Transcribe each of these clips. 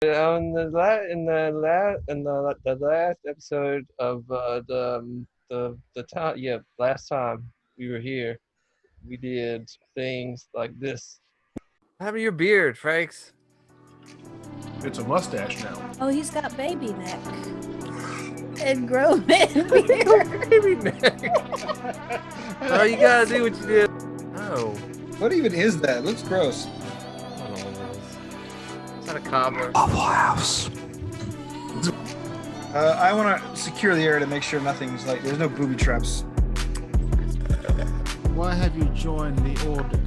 In the last episode of the time, yeah, last time we were here, we did things like this. What happened to your beard, Franks? It's a mustache now. Oh, he's got baby neck. And grown man beard. Baby neck. Oh, you gotta do what you did. Oh, What even is that? It looks gross. I don't know what it is. It's not a cobbler. Waffle House. I want to secure the area to make sure nothing's like there's no booby traps. Why have you joined the order?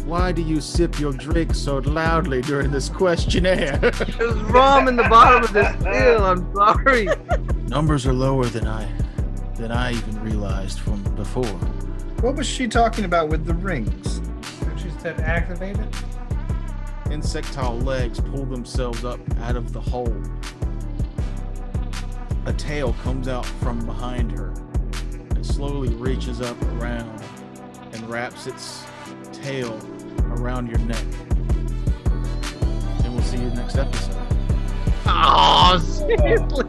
Why do you sip your drink so loudly during this questionnaire? There's rum in the bottom of this still. I'm sorry. Numbers are lower than I even realized from before. What was she talking about with the rings? She said activate it. Insectile legs pull themselves up out of the hole. A tail comes out from behind her. It slowly reaches up around and wraps its tail around your neck. And we'll see you next episode. Oh, seriously.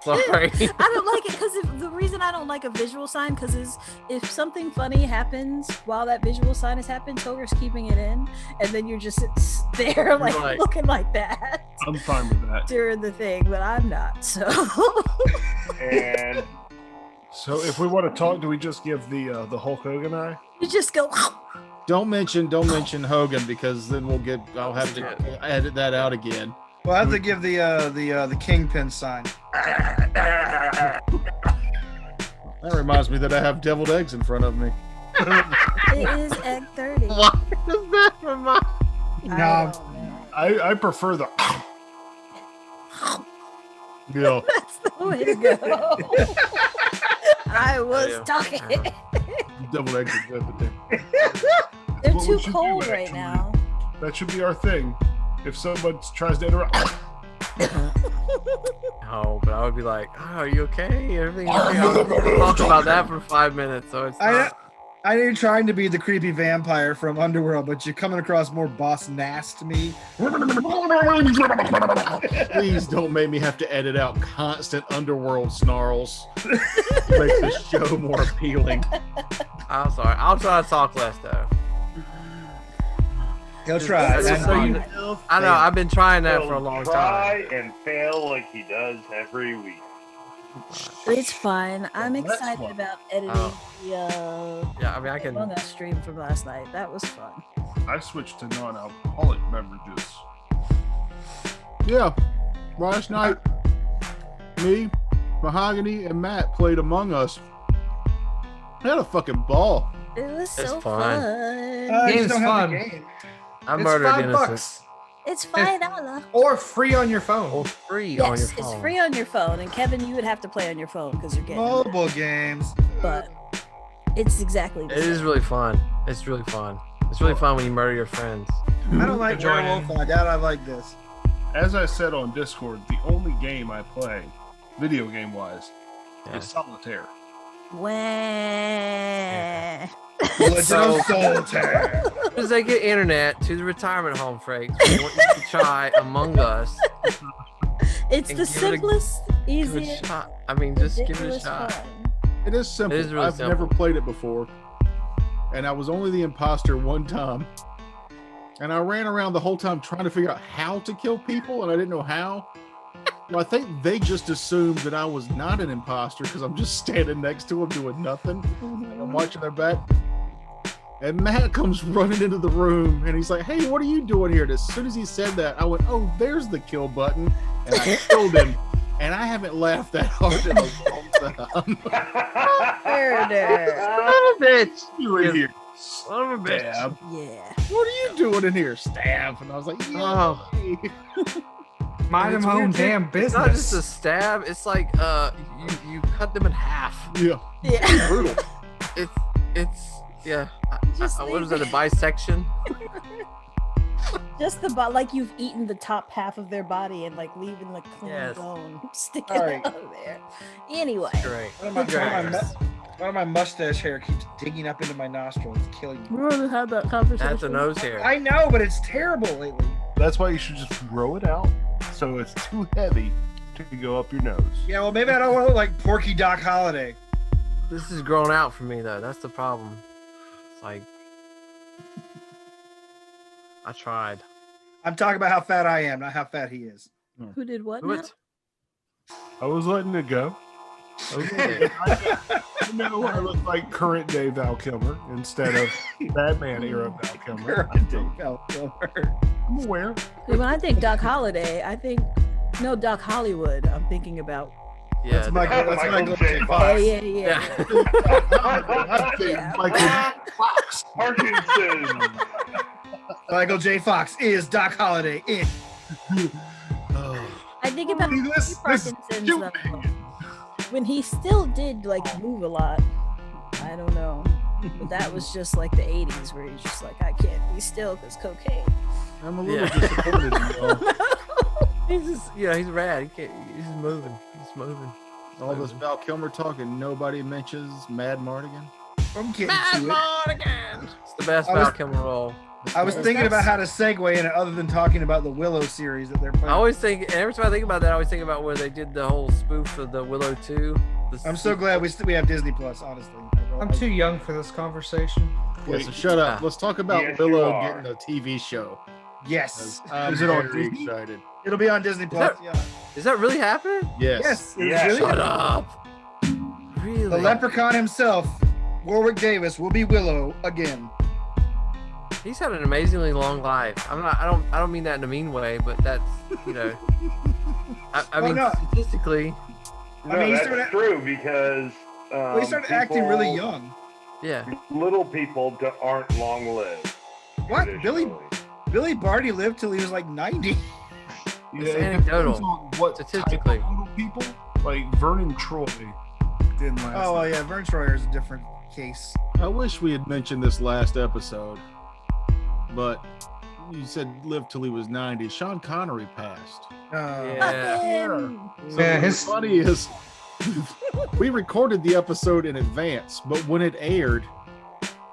Sorry. I don't like it because the reason I don't like a visual sign because if something funny happens while that visual sign is happening, Toger's keeping it in, and then you're just there like looking like that. I'm fine with that. During the thing, but I'm not. So. And so, if we want to talk, do we just give the Hulk Hogan eye? You just go. Don't mention Hogan because then I'll have to edit that out again. Well, I have to give the kingpin sign. That reminds me that I have deviled eggs in front of me. It is egg 30. Why does that remind? No, I prefer the. Yeah. That's the way to go. I was talking. Deviled eggs are good, but They're What too would you do, cold right actually? now. That should be our thing. If someone tries to interrupt, No, but I would be like, "Oh, are you okay? Everything okay?" I'll talk about that for 5 minutes, so it's not. I know you're trying to be the creepy vampire from Underworld, but you're coming across more boss nass to me. please don't make me have to edit out constant underworld snarls. Makes the show more appealing. I'm sorry. I'll try to talk less though. He'll try. That's just so you know. I know. I've been trying that for a long time. Try and fail like he does every week. It's fine. I'm that's excited fun. about editing the Yeah, I mean, I can. Among Us stream from last night. That was fun. I switched to non-alcoholic beverages. Yeah, last night, me, Mahogany, and Matt played Among Us. I had a fucking ball. It was It's so fun. fun. Game's don't have the fun. game. I It's murdered $5. innocents. It's $5. Or free on your phone. Or free on your Yes, phone. it's free on your phone. And Kevin, you would have to play on your phone because you're getting Mobile games. but it's exactly the It same. is really fun. It's really fun. It's really fun when you murder your friends. I don't like Join werewolf. in. I doubt I like this. As I said on Discord, the only game I play, video game wise, Yeah. is solitaire. Wah. Legend So- of Solitaire. As soon as they get internet to the retirement home, Frank, we want you to try Among Us. It's And the give it a- simplest, Give it a easiest, shot. I mean, just give it a ridiculous shot. fun. It is simple. It is really I've simple. never played it before. And I was only the imposter one time. And I ran around the whole time trying to figure out how to kill people, and I didn't know how. Well, I think they just assumed that I was not an imposter because I'm just standing next to them doing nothing. And I'm watching their back. And Matt comes running into the room and he's like, "Hey, what are you doing here?" And as soon as he said that, I went, "Oh, there's the kill button." And I killed him. And I haven't laughed that hard in a long time. Murder. Son of a bitch. You were here. Son of a bitch. Stab. Yeah. What are you doing in here? Stab. And I was like, yeah. Oh. Mind It's them own weird, too. damn It's not just a business. stab. It's like you cut them in half. Yeah. Yeah. Brutal. It's yeah. Just What leave is that? A it. bisection? Just like you've eaten the top half of their body and like leaving the clean Yes. bone sticking All right. out of there. Anyway, Great. One of my mustache hair keeps digging up into my nostril. It's killing me. we already had that conversation. That's a nose hair. I know, but it's terrible lately. That's why you should just grow it out so it's too heavy to go up your nose. Yeah, well, maybe I don't want to look like Porky Doc Holliday. This is growing out for me though. That's the problem. It's like I tried. I'm talking about how fat I am, not how fat he is. Who did what? Do Now? it. I was letting it go. Okay. I know I look like current day Val Kilmer instead of Batman era Val Kilmer. I'm aware. When I think Doc Holliday, I think Doc Hollywood. I'm thinking about. Yeah. That's Michael Michael J. J. Fox. Yeah. I think Yeah. Michael Fox. Parkinson. Michael J. Fox is Doc Holliday in. I think about See, this Parkinson's stupid. though. When he still did like move a lot. I don't know. But that was just like the 80s where he's just like, I can't be still because cocaine. I'm a little Yeah. disappointed in y'all. He's just, he's rad. He can't. He's moving. He's moving. All this Val Kilmer talk and nobody mentions Mad Mardigan. I'm getting Mad to it. Mardigan. It's the best I was- Val Kilmer role. I was thinking about how to segue in it other than talking about the Willow series that they're playing. I always think, and every time I think about that, I always think about where they did the whole spoof of the Willow 2. I'm so glad we have Disney Plus, honestly. I'm too young for this conversation. Yeah, so shut up. Let's talk about Yes, you Willow are. getting a TV show. Yes. I'm Is it on very Disney? excited. It'll be on Disney Plus. that- Yeah. Is that really happening? Yes. Yes. It Yeah. really Shut is. up. Really? The leprechaun himself, Warwick Davis, will be Willow again. He's had an amazingly long life. I don't mean that in a mean way, but that's I mean no. statistically, No, I mean, he that's started- true because Well, he started acting really young. yeah. Little people aren't long lived. What? Billy Barty lived till he was like 90. It's it anecdotal. depends on what Statistically. type of little people. Like Vernon Troy didn't last. Oh, well, yeah. Vern Troyer is a different case. I wish we had mentioned this last episode, but you said lived till he was 90. Sean Connery passed. Yeah. So Yeah, what's funny is we recorded the episode in advance, but when it aired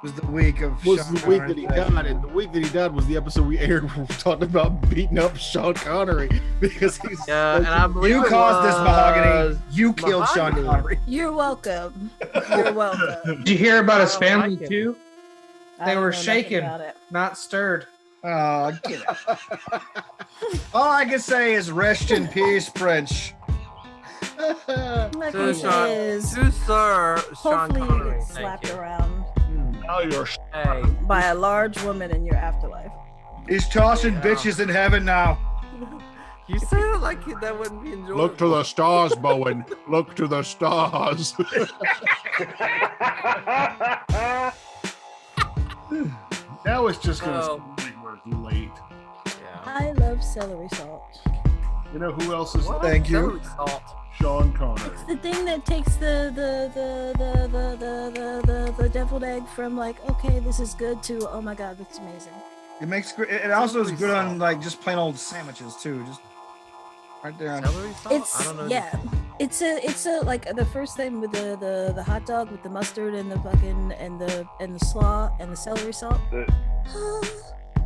Was the week of was Sean the week Connery's that he death. died, and the week that he died was the episode we aired where we talked about beating up Sean Connery because he's Yeah, and I believe You it caused this mahogany. was You killed Sean Mahogany. Connery. You're welcome. You're welcome. Did you hear about his I don't family like it. too? I They don't were know nothing shaken. about it. Not stirred. Oh, get it. All I can say is rest in peace, French. Like To he Sean, is. to Sir Sean Hopefully Connery. you get Thank slapped you. around Now you're Hey, by a large woman in your afterlife. He's tossing Yeah. bitches in heaven now. you say it like that wouldn't be enjoyable. look to the stars, Bowen. Look to the stars. Now it's just gonna Oh. seem like we're late. Yeah. I love celery salt. You know who else is What? Thank you. Celery salt. Sean Connery? It's the thing that takes the deviled egg from like, okay, this is good to, oh my god, that's amazing. It makes it also is good on like just plain old sandwiches too. Just right there on. Celery salt? I It's don't know. yeah. It's a like the first thing with the hot dog with the mustard and the fucking and the slaw and the celery salt.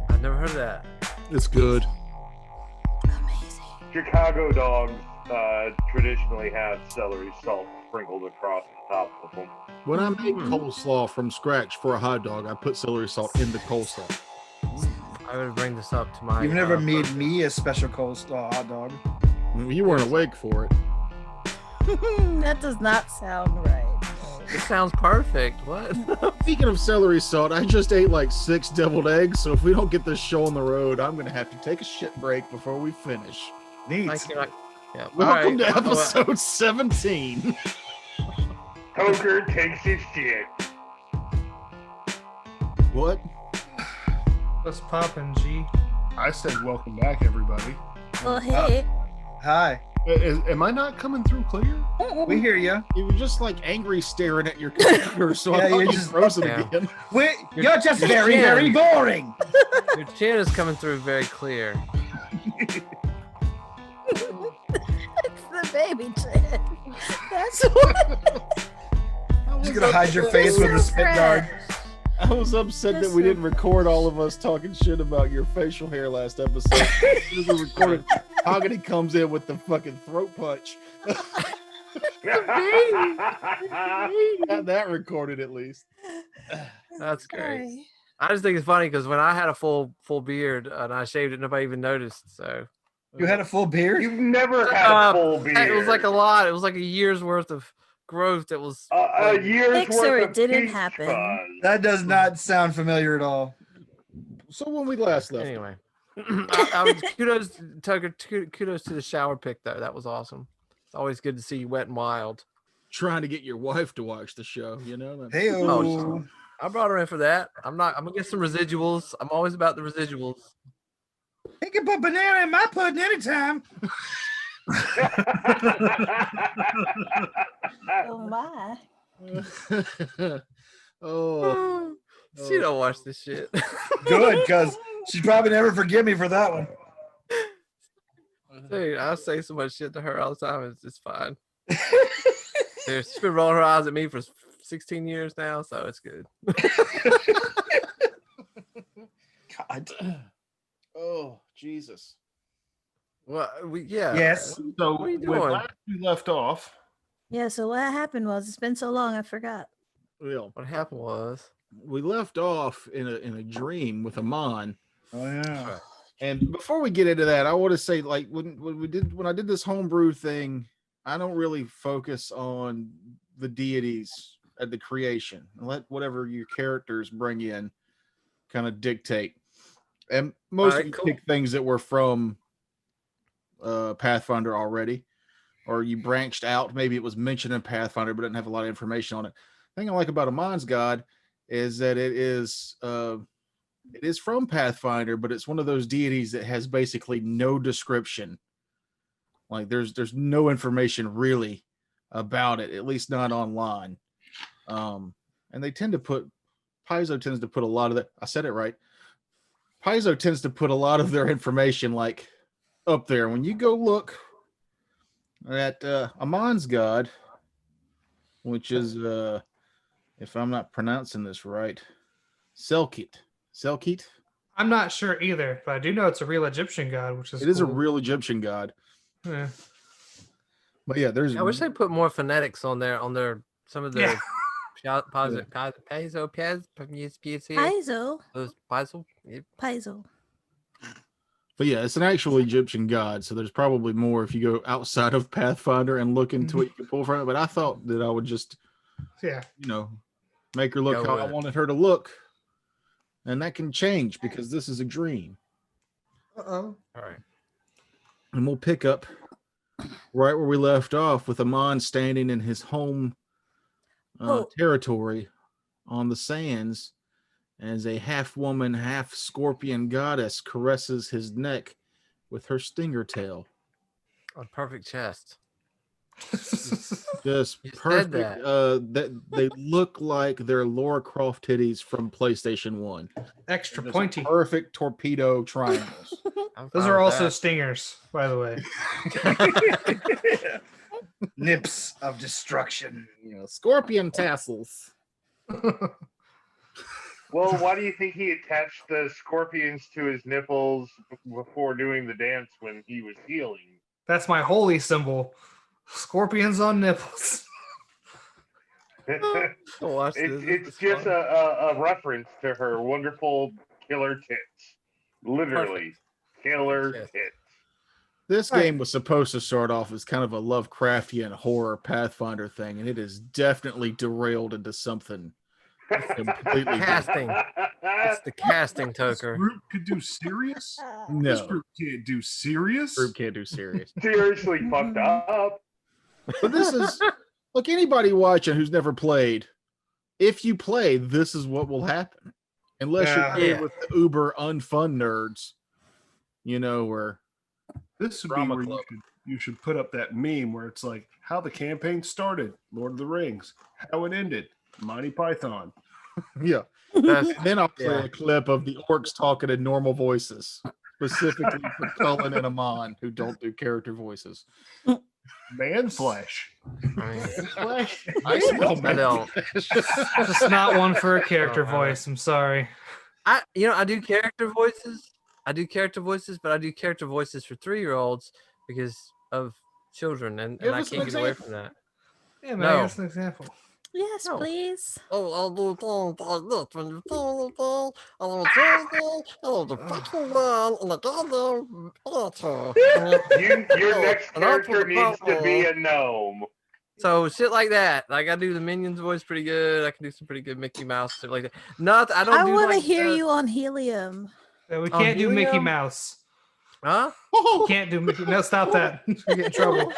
I've never heard of that. It's good. Amazing. Chicago dogs traditionally have celery salt sprinkled across the top of them. When I make coleslaw from scratch for a hot dog, I put celery salt in the coleslaw. I would bring this up to my. You've never made me a special coleslaw hot dog. You weren't awake for it. That does not sound right. It sounds perfect. What? Speaking of celery salt, I just ate like 6 deviled eggs, so if we don't get this show on the road, I'm gonna have to take a shit break before we finish. Neat. Like, yeah. Welcome All right. to episode 17. Poker takes his shit. What? What's poppin', G? I said welcome back, everybody. Well, hey, Hi. Am I not coming through clear? We hear you. You were just like angry staring at your computer, so I Yeah, thought you're you just- frozen Yeah. again. You're just Your very, chin. very boring. Your chin is coming through very clear. It's the baby chin. That's what. Just gonna hide your face with a spit guard. I was upset that That's we so didn't record all of us talking shit about your facial hair last episode. As soon as we recorded, Hogany comes in with the fucking throat punch. Got that recorded at least. That's great. Sorry. I just think it's funny because when I had a full beard and I shaved it, nobody even noticed. So You had a full beard? You've never had a full beard. it was like a lot. It was like a year's worth of growth. That was a year's Fix or worth it of didn't peach happen. fuzz. That does not sound familiar at all. So when we last left, anyway. I was kudos, Tucker. Kudos to the shower pick though. That was awesome. It's always good to see you wet and wild. trying to get your wife to watch the show, you know? That's- Hey, Oh, I brought her in for that. I'm gonna get some residuals. I'm always about the residuals. he can put banana in my pudding anytime. Oh my. oh, She don't watch this shit. Good, because she'd probably never forgive me for that one. Dude, I say so much shit to her all the time. It's fine. Dude, she's been rolling her eyes at me for 16 years now, so it's good. God. oh, Jesus. Well, yeah. Yes. So What are you when doing? last we left off, Yeah, so what happened was it's been so long I forgot. Well, What happened was, we left off in a dream with Amon. Oh, yeah. Right. And before we get into that, I want to say, like, when I did this homebrew thing, I don't really focus on the deities at the creation. Let whatever your characters bring in kind of dictate. And most Alright, of you cool. pick things that were from Pathfinder already, or you branched out. Maybe it was mentioned in Pathfinder, but didn't have a lot of information on it. The thing I like about Amon's God is that it is from Pathfinder, but it's one of those deities that has basically no description. Like there's no information really about it, at least not online. And they tend to put Paizo tends to put a lot of that. I said it right. Paizo tends to put a lot of their information like up there. When you go look at Amon's God, which is if I'm not pronouncing this right, Selkit. I'm not sure either, but I do know it's a real Egyptian god, which is It is a cool. real Egyptian god. Yeah. But yeah, there's I wish they put more phonetics on their some of the Yeah. paizo, Paizo. those paizo. Yeah. Paizo. but yeah, it's an actual Egyptian god, so there's probably more if you go outside of Pathfinder and look into what you can pull from it. But I thought that I would just, Yeah. make her look Go how with I it. wanted her to look. And that can change because this is a dream. Uh-oh. All right. And we'll pick up right where we left off with Amon standing in his home territory on the sands as a half woman, half scorpion goddess caresses his neck with her stinger tail. A perfect chest. Just You said perfect. that. That they look like they're Laura Croft titties from PlayStation 1. Extra Just pointy. perfect torpedo triangles. I'm Those fine are with also that. stingers, by the way. Nips of destruction. Scorpion tassels. Well, why do you think he attached the scorpions to his nipples before doing the dance when he was healing? That's my holy symbol. Scorpions on nipples. I'll watch this. It's just fun. a reference to her wonderful killer tits. Literally, killer Yes. tits. This Right. game was supposed to start off as kind of a Lovecraftian horror Pathfinder thing, and it is definitely derailed into something completely different. casting. It's the casting, this Toker. group could do serious. This No, group can't do serious. group can't do serious. Seriously fucked up. But this is look, anybody watching who's never played, if you play, this is what will happen. Unless you're Yeah. playing Yeah. with the uber unfun nerds, where This would Drama be where club. you could you should put up that meme where it's like how the campaign started, Lord of the Rings, how it ended, Monty Python. Yeah. Then I'll play a clip of the orcs talking in normal voices, specifically for Cullen and Amon, who don't do character voices. Man flesh. I smell I don't. Just not one for a character voice. I'm sorry. I do character voices. I do character voices, but I do character voices for 3-year-olds because of children, and I can't get away from that. Yeah, man, No. that's an example. Yes, No. please. Oh, I'll do things like this when you fall the fucking wall and the goddamn altar. Your next character needs to be a gnome. So shit like that. Like I do the Minions voice pretty good. I can do some pretty good Mickey Mouse stuff like that. I don't. I do want to like, hear you on helium. Yeah, we can't do Mickey helium? Mouse. Huh? Can't do Mickey. No, stop that. We get in trouble.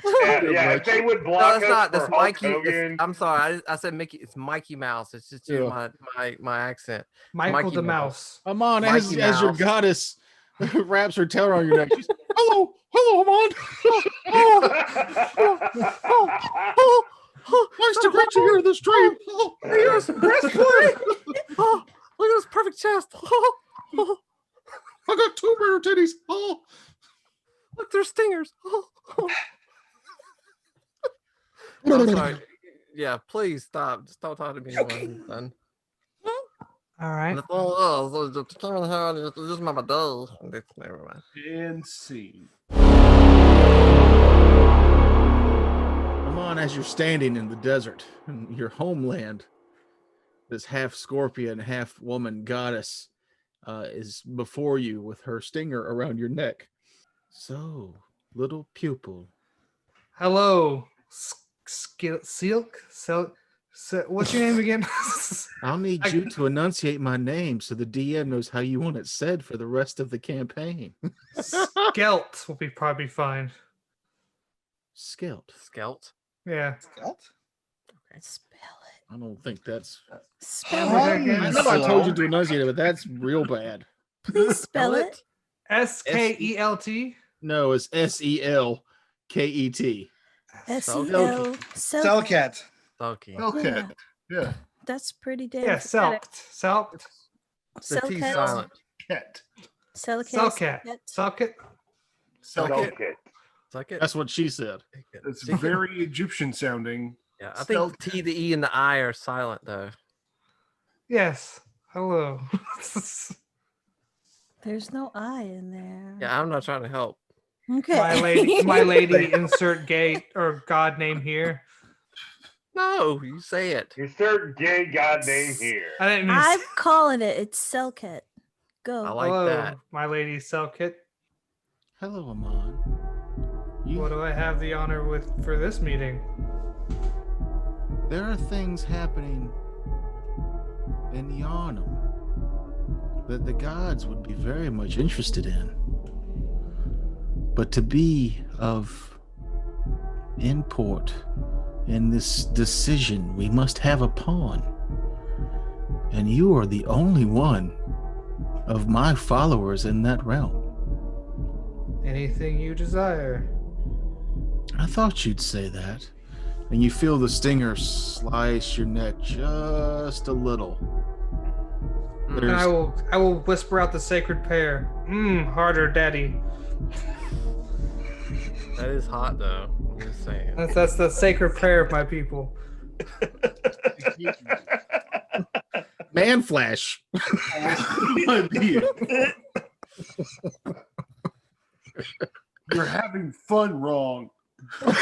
Yeah, if they would No, block it's us not. for That's Hulk Mikey. Hogan. I'm sorry. I said Mickey. It's Mikey Mouse. It's just my accent. Michael Mikey the Mouse. Mouse. Amon, as Mikey your Mouse. goddess wraps her tail around your neck. She's, hello, Amon. Nice to meet you here in the stream. Here's the best play. Oh, look at this perfect chest. I got 2 rare titties. Oh, Look, there's stingers. I'm sorry. Yeah, please stop. Just don't talk to me anymore. I'm done. All right. And the thing is, the Kevin Herod is just my day. Never mind. And scene. Amon, as you're standing in the desert, in your homeland, this half scorpion, half woman goddess is before you with her stinger around your neck. So, little pupil. Hello, Silk. What's your name again? I'll need you to enunciate my name so the DM knows how you want it said for the rest of the campaign. Skelt will be probably fine. Skelt. Skelt. Yeah. Skelt? Spell it. I don't think that's. Spell that it. again. I know I told you to enunciate it, but that's real bad. Please spell it. Skelt. No, it's Selket. S-E-L. Selcat. Okay. Okay. Yeah. That's pretty damn. Yeah, pathetic. Selked. The T Selcat. silent. Cat. Selcat. Selkit. Okay. Suck it. That's what she said. It's very Egyptian sounding. Yeah, I think the T, the E, and the I are silent though. Yes. Hello. There's no I in there. Yeah, I'm not trying to help. Okay. My lady, insert gay or god name here. No, you say it. Insert gay god name here. I didn't mean I'm calling it. It's Selcat. Go. I like hello, that. my lady Selkit. Hello, Amon. What do I have the honor with for this meeting? There are things happening in Yharnam that the gods would be very much interested in. But to be of import in this decision, we must have a pawn. And you are the only one of my followers in that realm. Anything you desire. I thought you'd say that. And you feel the stinger slice your neck just a little. And I will whisper out the sacred pair. Harder, daddy. That is hot though. I'm just saying. That's the sacred prayer of my people. Man flash. You're having fun wrong. Don't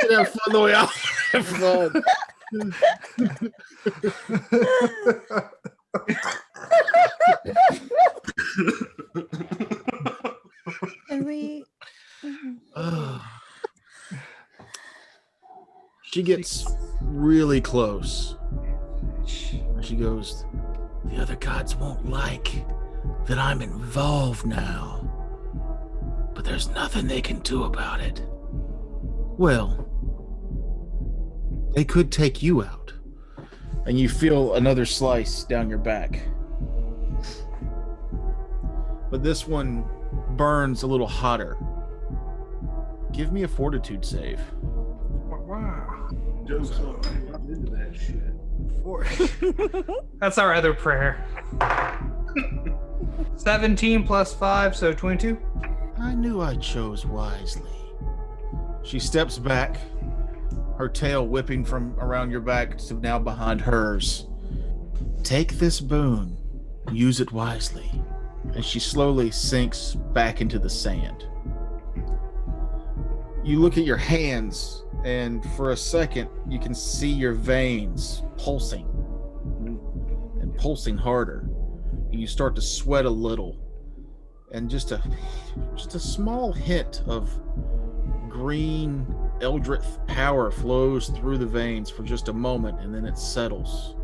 you have fun the way I have fun? And we. She gets really close. She goes, the other gods won't like that I'm involved now. But there's nothing they can do about it. Well, they could take you out. And you feel another slice down your back. But this one burns a little hotter. Give me a fortitude save. Wow. Joe's I'm into that shit. That's our other prayer. 17 plus 5, so 22. I knew I chose wisely. She steps back, her tail whipping from around your back to now behind hers. Take this boon, use it wisely. And she slowly sinks back into the sand. You look at your hands, and for a second, you can see your veins pulsing and pulsing harder. And you start to sweat a little, and just a small hint of green Eldritch power flows through the veins for just a moment, and then it settles.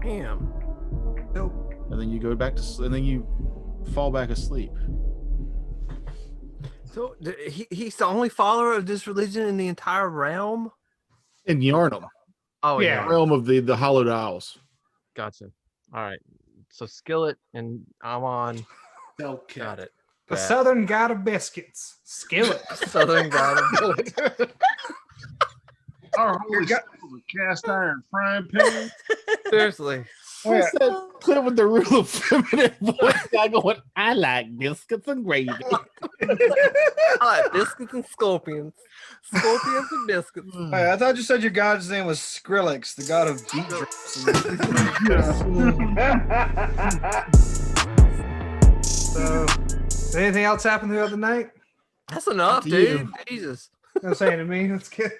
Damn. And then you go back to, and then you fall back asleep. So he's the only follower of this religion in the entire realm? In Yarnum. Oh, Yeah. yeah. Realm of the Hollowed Isles. Gotcha. All right. So Skillet and I'm on. Hellcat. Got it. The Bat. Southern God of Biscuits. Skillet. Southern God of Billet. Our holy soul is a cast iron frying pan. Seriously. What's that clip with the real feminine voice guy going, I like biscuits and gravy. I like biscuits and scorpions. Scorpions and biscuits. Hey, I thought you said your god's name was Skrillex, the god of beat drips. So, did anything else happen the other night? That's enough, to dude. you. Jesus. No saying to me. Let's get.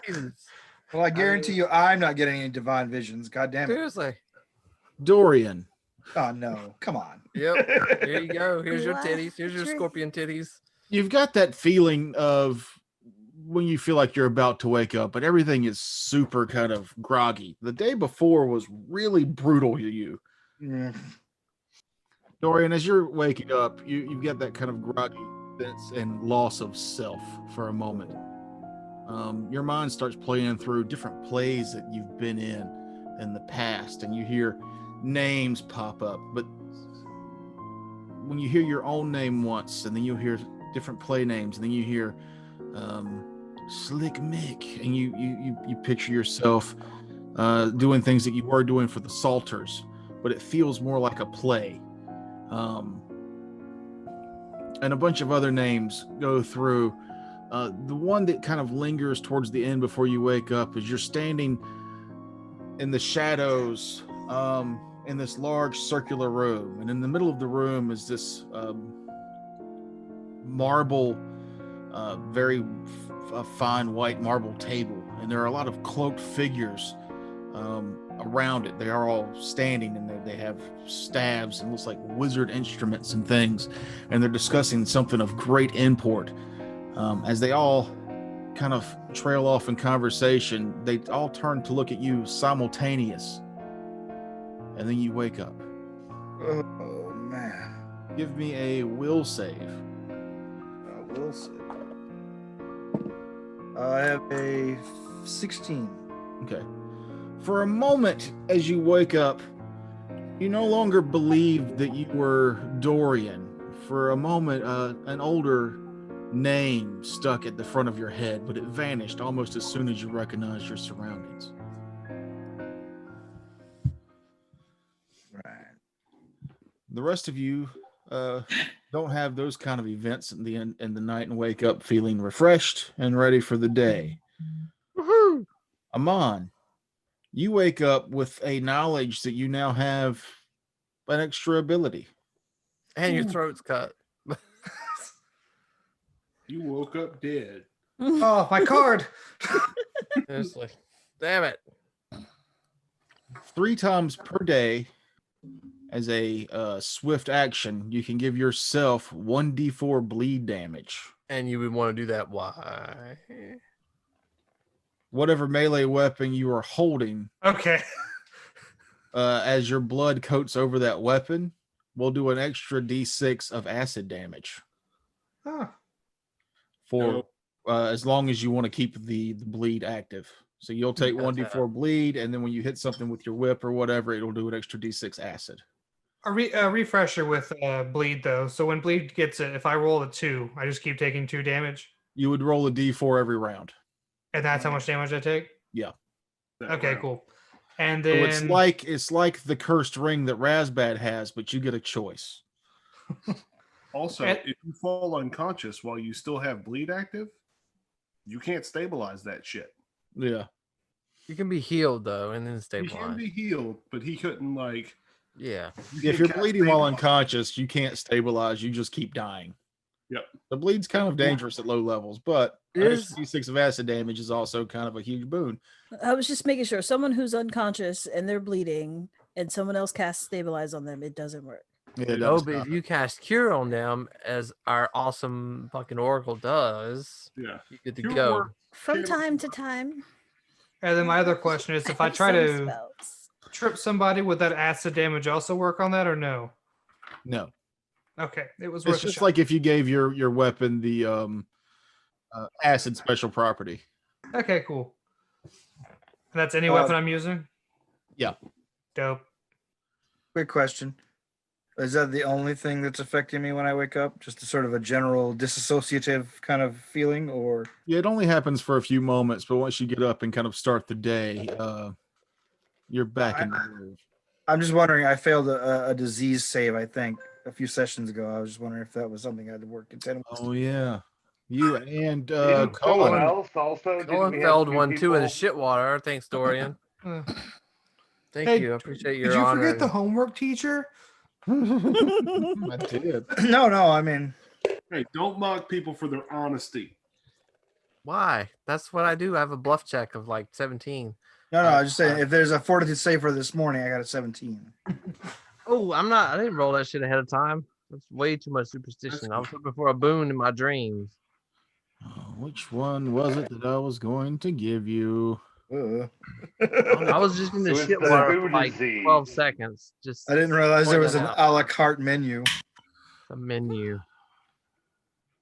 Jesus. Well, I guarantee you, I'm not getting any divine visions. God damn it! Seriously. Dorian. Oh no! Come on. Yep. Here you go. Here's your What? titties. Here's your scorpion titties. You've got that feeling of when you feel like you're about to wake up, but everything is super kind of groggy. The day before was really brutal to you. Mm. Dorian, as you're waking up, you get that kind of groggy sense and loss of self for a moment. Your mind starts playing through different plays that you've been in the past, and you hear names pop up. But when you hear your own name once, and then you hear different play names, and then you hear Slick Mick, and you picture yourself doing things that you were doing for the Salters, but it feels more like a play. And a bunch of other names go through. The one that kind of lingers towards the end before you wake up is you're standing in the shadows in this large circular room, and in the middle of the room is this marble, very fine white marble table, and there are a lot of cloaked figures around it. They are all standing, and they have staves and looks like wizard instruments and things, and they're discussing something of great import. As they all kind of trail off in conversation, they all turn to look at you simultaneous, and then you wake up. Oh man! Give me a will save. I will say. I have a 16. Okay. For a moment, as you wake up, you no longer believe that you were Dorian. For a moment, an older name stuck at the front of your head, but it vanished almost as soon as you recognized your surroundings. Right. The rest of you don't have those kind of events in the night and wake up feeling refreshed and ready for the day. Woohoo! Amon, you wake up with a knowledge that you now have an extra ability. And your throat's cut. You woke up dead. Oh, my card. Seriously. Damn it. 3 times per day, as a swift action, you can give yourself 1d4 bleed damage. And you would want to do that. Why? Whatever melee weapon you are holding, Okay. as your blood coats over that weapon, will do an extra d6 of acid damage. Oh. For as long as you want to keep the bleed active. So you'll take 1d4 bleed, and then when you hit something with your whip or whatever, it'll do an extra d6 acid. A refresher with bleed though. So when bleed gets it, if I roll a 2, I just keep taking 2 damage. You would roll a D4 every round. And that's how much damage I take? Yeah. Okay, cool. And So then it's like the cursed ring that Razbad has, but you get a choice. Also, if you fall unconscious while you still have bleed active, you can't stabilize that shit. Yeah. You can be healed though, and then stabilize. He can be healed, but he couldn't like. Yeah. If you're bleeding while unconscious, you can't stabilize. You just keep dying. Yep. The bleed's kind of dangerous at low levels, but D6 of acid damage is also kind of a huge boon. I was just making sure someone who's unconscious and they're bleeding and someone else casts stabilize on them, it doesn't work. Yeah, No, but if you cast cure on them, as our awesome fucking oracle does, yeah, you get to go from time to time. And then my other question is, if I try to trip somebody, would that acid damage also work on that, or no? No. Okay, it was worth It's a just shot. like if you gave your weapon the acid special property. Okay, cool. That's any weapon I'm using? Yeah. Dope. Quick question. Is that the only thing that's affecting me when I wake up? Just a sort of a general disassociative kind of feeling, or? Yeah, it only happens for a few moments, but once you get up and kind of start the day, you're back in the groove. I'm just wondering, I failed a disease save, I think, a few sessions ago. I was just wondering if that was something I had to work in. Oh, yeah. You and Didn't someone Cullen. else also? Cullen failed one too in the shit water. Thanks, Dorian. Thank you. I appreciate your Did you honor. forget the homework teacher? I did. No, I mean, hey, don't mock people for their honesty. Why? That's what I do. I have a bluff check of like 17. No, I was just saying, if there's a fortitude save for this morning, I got a 17. Oh, I didn't roll that shit ahead of time. That's way too much superstition. I was hoping for a boon in my dreams. Which one was it that I was going to give you? I was just in the shit water for like 12 seconds. Just I didn't realize there was an a la carte menu. A menu.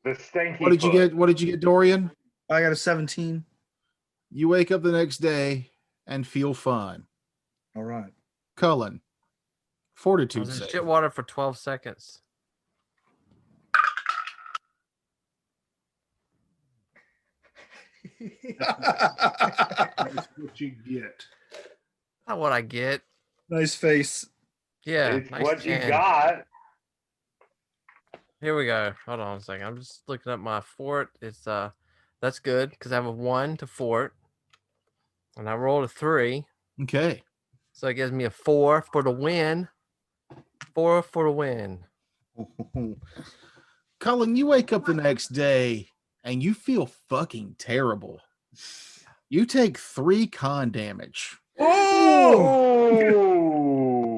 The stinky. What did you get? What did you get, Dorian? I got a 17. You wake up the next day and feel fine. All right. Cullen, I fortitude was in save. shit water for 12 seconds. That's what you get. Not what I get. Nice face. Yeah. It's nice what you chin. got. Here we go. Hold on a second. I'm just looking up my fort. It's that's good because I have a 1 to fort. And I rolled a 3. Okay. So it gives me a 4 for the win. 4 for the win. Cullen, you wake up the next day and you feel fucking terrible. You take 3 con damage. Oh!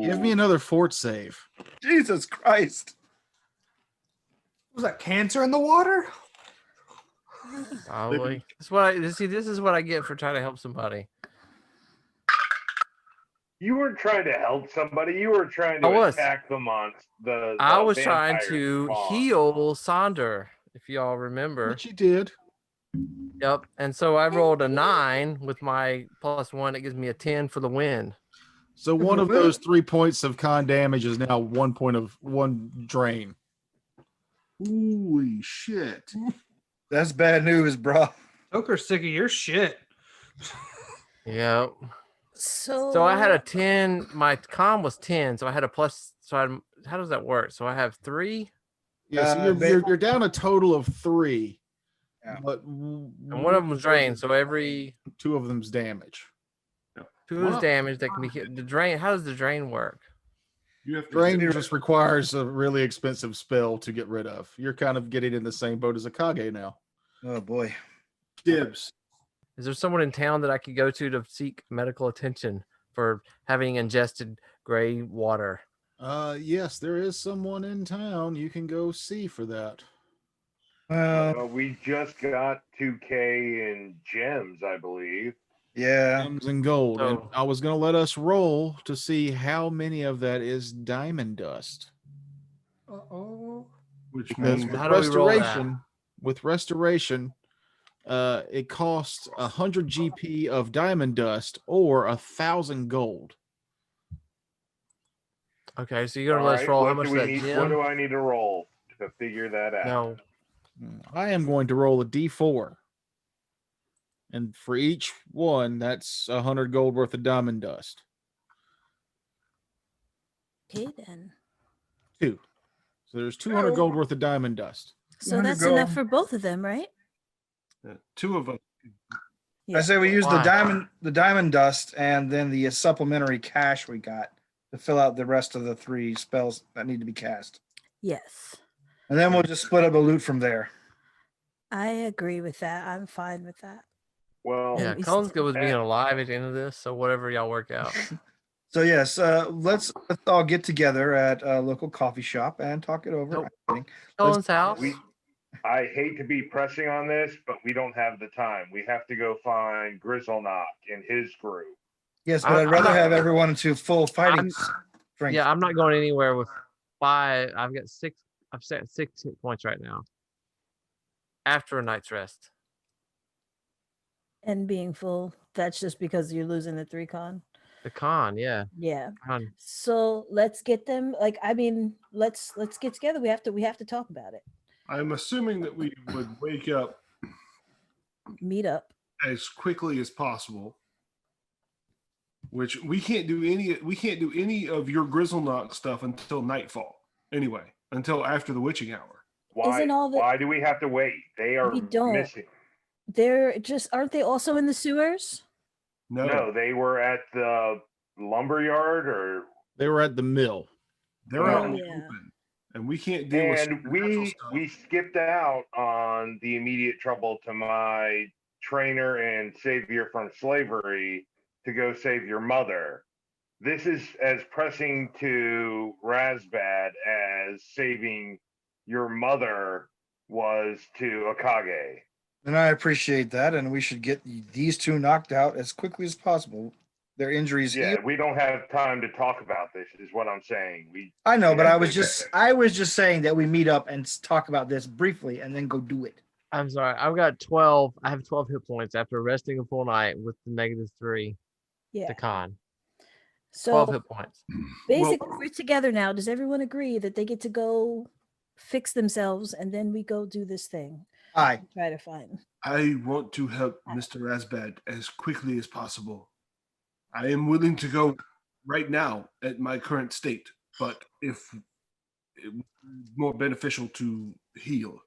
Give me another fort save. Jesus Christ. Was that cancer in the water? Probably. That's what I see. This is what I get for trying to help somebody. You weren't trying to help somebody. You were trying to attack the monster. I was trying vampire to spawn. heal Sonder, if y'all remember. Which you did. Yep. And so I rolled a 9 with my +1. It gives me a 10 for the win. So one of those 3 points of con damage is now 1 point of 1 drain. Holy shit. That's bad news, bro. Joker's sick of your shit. Yep. So I had a 10. My con was 10, so I had a plus. So how does that work? So I have 3. Yeah, so you're down a total of 3. Yeah. But and one of them was drained. So every 2 of them's damage. 2 is damage that can be hit. The drain. How does the drain work? You have to drain just requires a really expensive spell to get rid of. You're kind of getting in the same boat as Akage now. Oh boy. Dibs. Is there someone in town that I could go to seek medical attention for having ingested gray water? Yes, there is someone in town you can go see for that. We just got 2K in gems, I believe. Yeah. Gems and gold. And I was going to let us roll to see how many of that is diamond dust. Uh-oh. Which Because means with restoration, it costs 100 GP of diamond dust or 1,000 gold. Okay, so you're gonna let us roll how much that gem? What do I need to roll to figure that out? I am going to roll a d4. And for each one, that's 100 gold worth of diamond dust. Okay, then. 2. So there's 200 gold worth of diamond dust. So that's enough for both of them, right? 2 of them. Yeah. I say we use Why? the diamond dust and then the supplementary cash we got to fill out the rest of the 3 spells that need to be cast. Yes. And then we'll just split up the loot from there. I agree with that. I'm fine with that. Well, Yeah, we Colin's still- good with being alive at the end of this, so whatever y'all work out. So yes, let's all get together at a local coffee shop and talk it over. Nope. I'm kidding. Colin's house. I hate to be pressing on this, but we don't have the time. We have to go find Grizzleknock and his crew. Yes, but I'm I'd rather not- have everyone to full fighting I'm- strength. Yeah, I'm not going anywhere with 5. I've got 6. I've set 6 hit points right now. After a night's rest. And being full, that's just because you're losing the 3 con. The con, yeah. Yeah. Con. So let's get them. Like, I mean, let's get together. We have to talk about it. I'm assuming that we would wake up Meet up. as quickly as possible. Which we can't do any of your Grizzleknock stuff until nightfall. Anyway, until after the witching hour. Why? Isn't all the- Why do we have to wait? They are We don't. missing. Aren't they also in the sewers? No, they were at the lumberyard, or They were at the mill. they're Oh, out in the yeah. open, and we can't deal with and supernatural we stuff. we skipped out on the immediate trouble to my trainer and savior from slavery to go save your mother. This is as pressing to Razbad as saving your mother was to Akage. And I appreciate that, and we should get these 2 knocked out as quickly as possible. Their injuries Yeah, healed. we don't have time to talk about this, is what I'm saying. I know, but Yeah, I was just saying that we meet up and talk about this briefly and then go do it. I'm sorry. I've got 12. I have 12 hit points after resting a full night with the -3. Yeah. The con. 12 So hit points. basically, we're together now. Does everyone agree that they get to go fix themselves and then we go do this thing? Aye. Try to find. I want to help Mr. Razbad as quickly as possible. I am willing to go right now at my current state, but if it would be more beneficial to heal.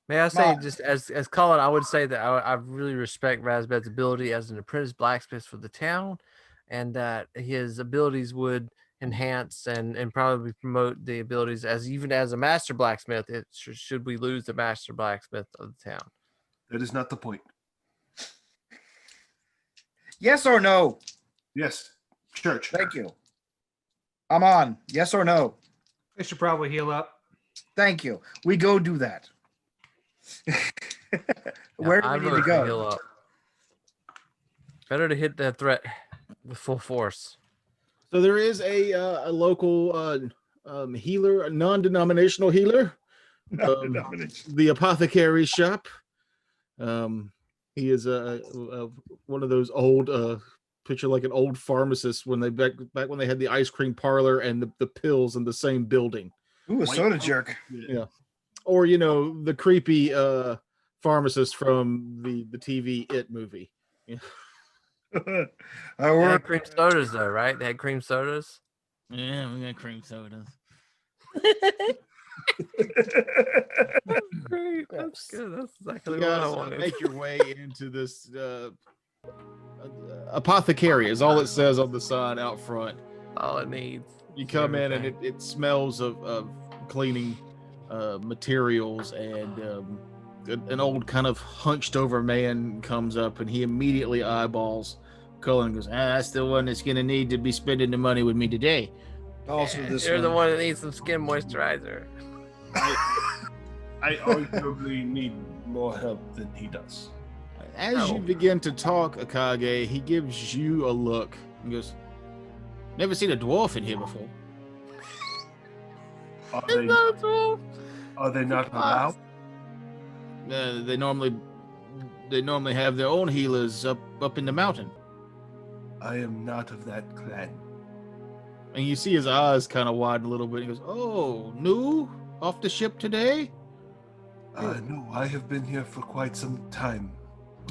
May I say, Ma- just as Colin, I would say that I really respect Razbad's ability as an apprentice blacksmith for the town, and that his abilities would enhance and probably promote the abilities as even as a master blacksmith. It should we lose the master blacksmith of the town. That is not the point. Yes or no? Yes, church. Thank you. I'm on. Yes or no? They should probably heal up. Thank you. We go do that. Where do I we need to vote for go? heal up. Better to hit that threat with full force. So there is a local healer, a non-denominational healer, the apothecary shop. He is one of those old picture like an old pharmacist when they back when they had the ice cream parlor and the pills in the same building. Ooh, a soda jerk. Yeah. Or the creepy pharmacist from the TV It movie. Yeah. I They had work. cream sodas though, right? They had cream sodas. Yeah, we got cream sodas. Great. That's good. That's exactly You what I guys wanted. make your way into this apothecary is all it says on the sign out front. All it needs. You come in and it smells of cleaning materials, and an old kind of hunched over man comes up and he immediately eyeballs Cullen and goes, that's the one that's going to need to be spending the money with me today. Also, this You're the one. one that needs some skin moisturizer. I arguably need more help than he does. As you begin to talk, Akage, he gives you a look and goes, never seen a dwarf in here before. Are they not allowed? They normally have their own healers up in the mountain. I am not of that clan. And you see his eyes kind of widen a little bit. He goes, "Oh, new? Off the ship today?" No, I have been here for quite some time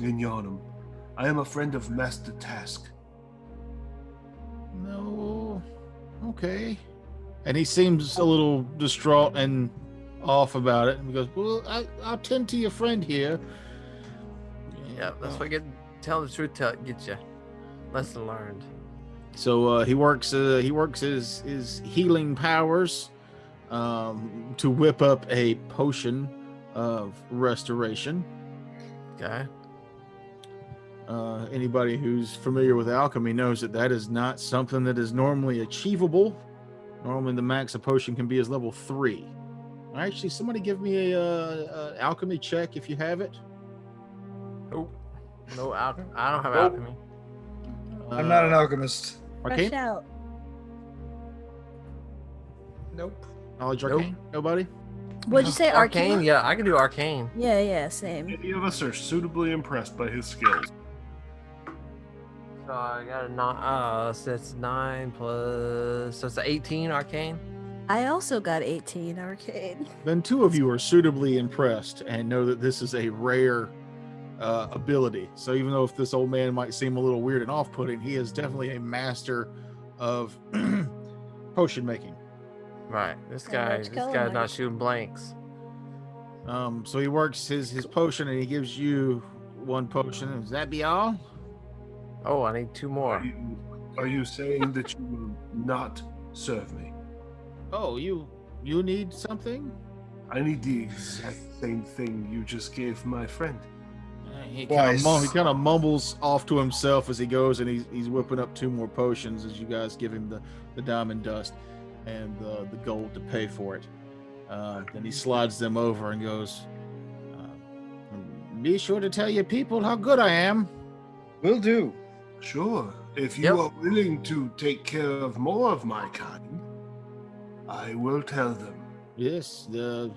in Yharnam. I am a friend of Master Task. No. Okay. And he seems a little distraught and off about it. And he goes, well, I'll tend to your friend here. Yeah, that's what telling the truth gets you. Lesson learned. So he works his healing powers to whip up a potion of restoration. Okay. Anybody who's familiar with alchemy knows that is not something that is normally achievable. Normally, the max a potion can be is level 3. Actually, somebody give me a alchemy check if you have it. Nope. No alchemy. I don't have alchemy. I'm not an alchemist. Fresh Arcane? out. Nope. Knowledge arcane? Nobody? What'd you say, arcane? Yeah, I can do arcane. Yeah, same. Any of us are suitably impressed by his skills. So I got a 9. So it's 9 plus. So it's 18 arcane. I also got 18 arcane. Then 2 of you are suitably impressed and know that this is a rare ability. So even though if this old man might seem a little weird and off-putting, he is definitely a master of potion making. Right. This guy's not shooting blanks. So he works his potion and he gives you 1 potion. Does that be all? Oh, I need 2 more. Are you saying that you will not serve me? Oh, you need something? I need the exact same thing you just gave my friend. He kind of mumbles off to himself as he goes, and he's whipping up 2 more potions as you guys give him the diamond dust and the gold to pay for it. Then he slides them over and goes, be sure to tell your people how good I am. Will do. Sure. If you are willing to take care of more of my kind, I will tell them. Yes, it's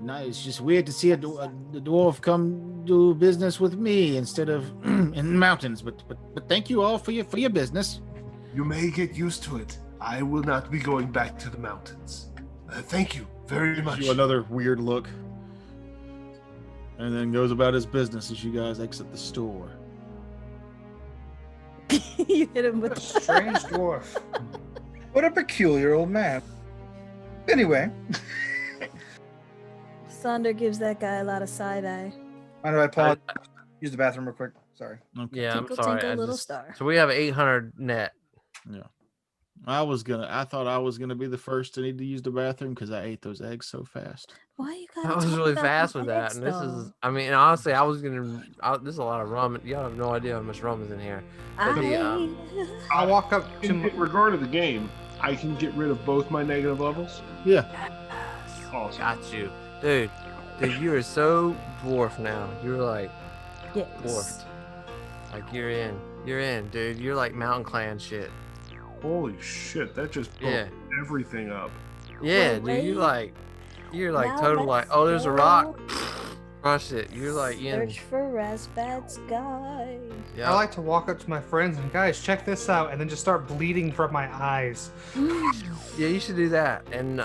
nice. It's just weird to see the dwarf come do business with me instead of in the mountains. But thank you all for your business. You may get used to it. I will not be going back to the mountains. Thank you very much. You another weird look, and then goes about his business as you guys exit the store. You hit him with A strange dwarf. What a peculiar old man. Anyway. Sonder gives that guy a lot of side eye. Mind if I pause? Use the bathroom real quick. Sorry. Okay. Yeah, Tinkle, I'm sorry. tinkle, little star. So we have 800 net. Yeah. I thought I was gonna be the first to need to use the bathroom because I ate those eggs so fast. Why you gotta I was talk really about fast the with that, eggs, and this though? is. I mean, honestly, I was gonna. There's a lot of rum. Y'all have no idea how much rum is in here. But I'll walk up to In regard to the game, I can get rid of both my negative levels. Yeah. Awesome. Got you, dude. Dude, you are so dwarf now. You're like Yes. dwarfed. Like you're in, dude. You're like Mountain Clan shit. Holy shit, that just broke everything up. Yeah, Wait, dude. You're like Now total like. let's Oh, there's a go. rock. Crush it. You're like in. Search for Razbad's guy. Yeah. I like to walk up to my friends and guys, check this out, and then just start bleeding from my eyes. Yeah, you should do that. And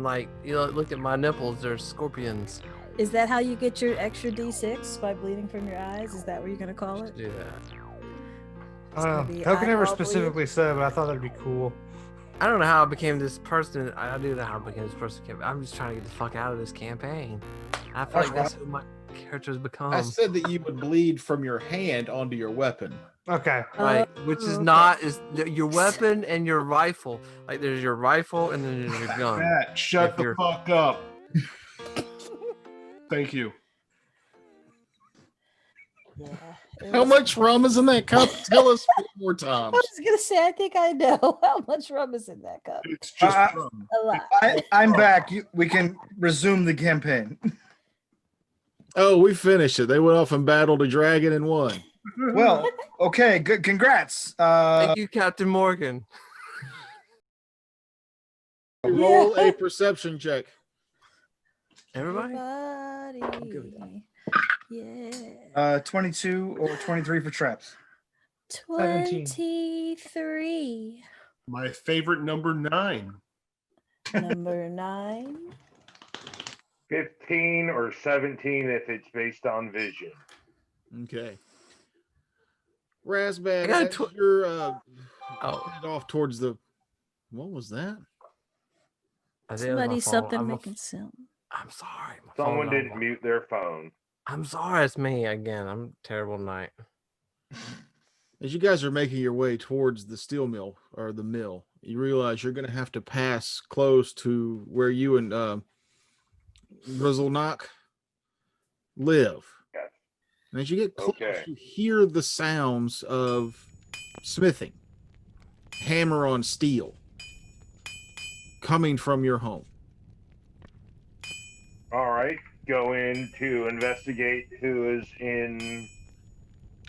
like look at my nipples. They're scorpions. Is that how you get your extra D6 by bleeding from your eyes? Is that what you're gonna call it? Do that. I don't be know. Token never eyeball bleed. specifically said, but I thought that'd be cool. I don't know how I became this person. I do know how I became this person. I'm just trying to get the fuck out of this campaign. I feel like that's who my character's become. I said that you would bleed from your hand onto your weapon. Okay. Right, which is okay. not your weapon and your rifle. Like there's your rifle and then there's your gun. Matt, shut If the you're- fuck up. Thank you. Yeah. it How was- much rum is in that cup? Tell us 4 more I times. was gonna say, I think I know how much rum is in that cup. It's just rum. A lot. I'm back. We can resume the campaign. Oh, we finished it. They went off and battled a dragon and won. Well, okay, good. Congrats. Thank you, Captain Morgan. Roll a perception check. Everybody? Everybody. with that. Yeah. 22 or 23 for traps. 23. My favorite number 9. Number 9. 15 or 17 if it's based on vision. Okay. Razbad, I got a as you're headed off towards the. What was that? I think it was my Somebody, phone. something making sound. I'm sorry. My Someone phone didn't mute their phone. I'm sorry. It's me again. I'm terrible tonight. As you guys are making your way towards the steel mill or the mill, you realize you're going to have to pass close to where you and Grizzleknock live. Yes. And as you get close, Okay. you hear the sounds of smithing, hammer on steel, coming from your home. All right. Go in to investigate who is in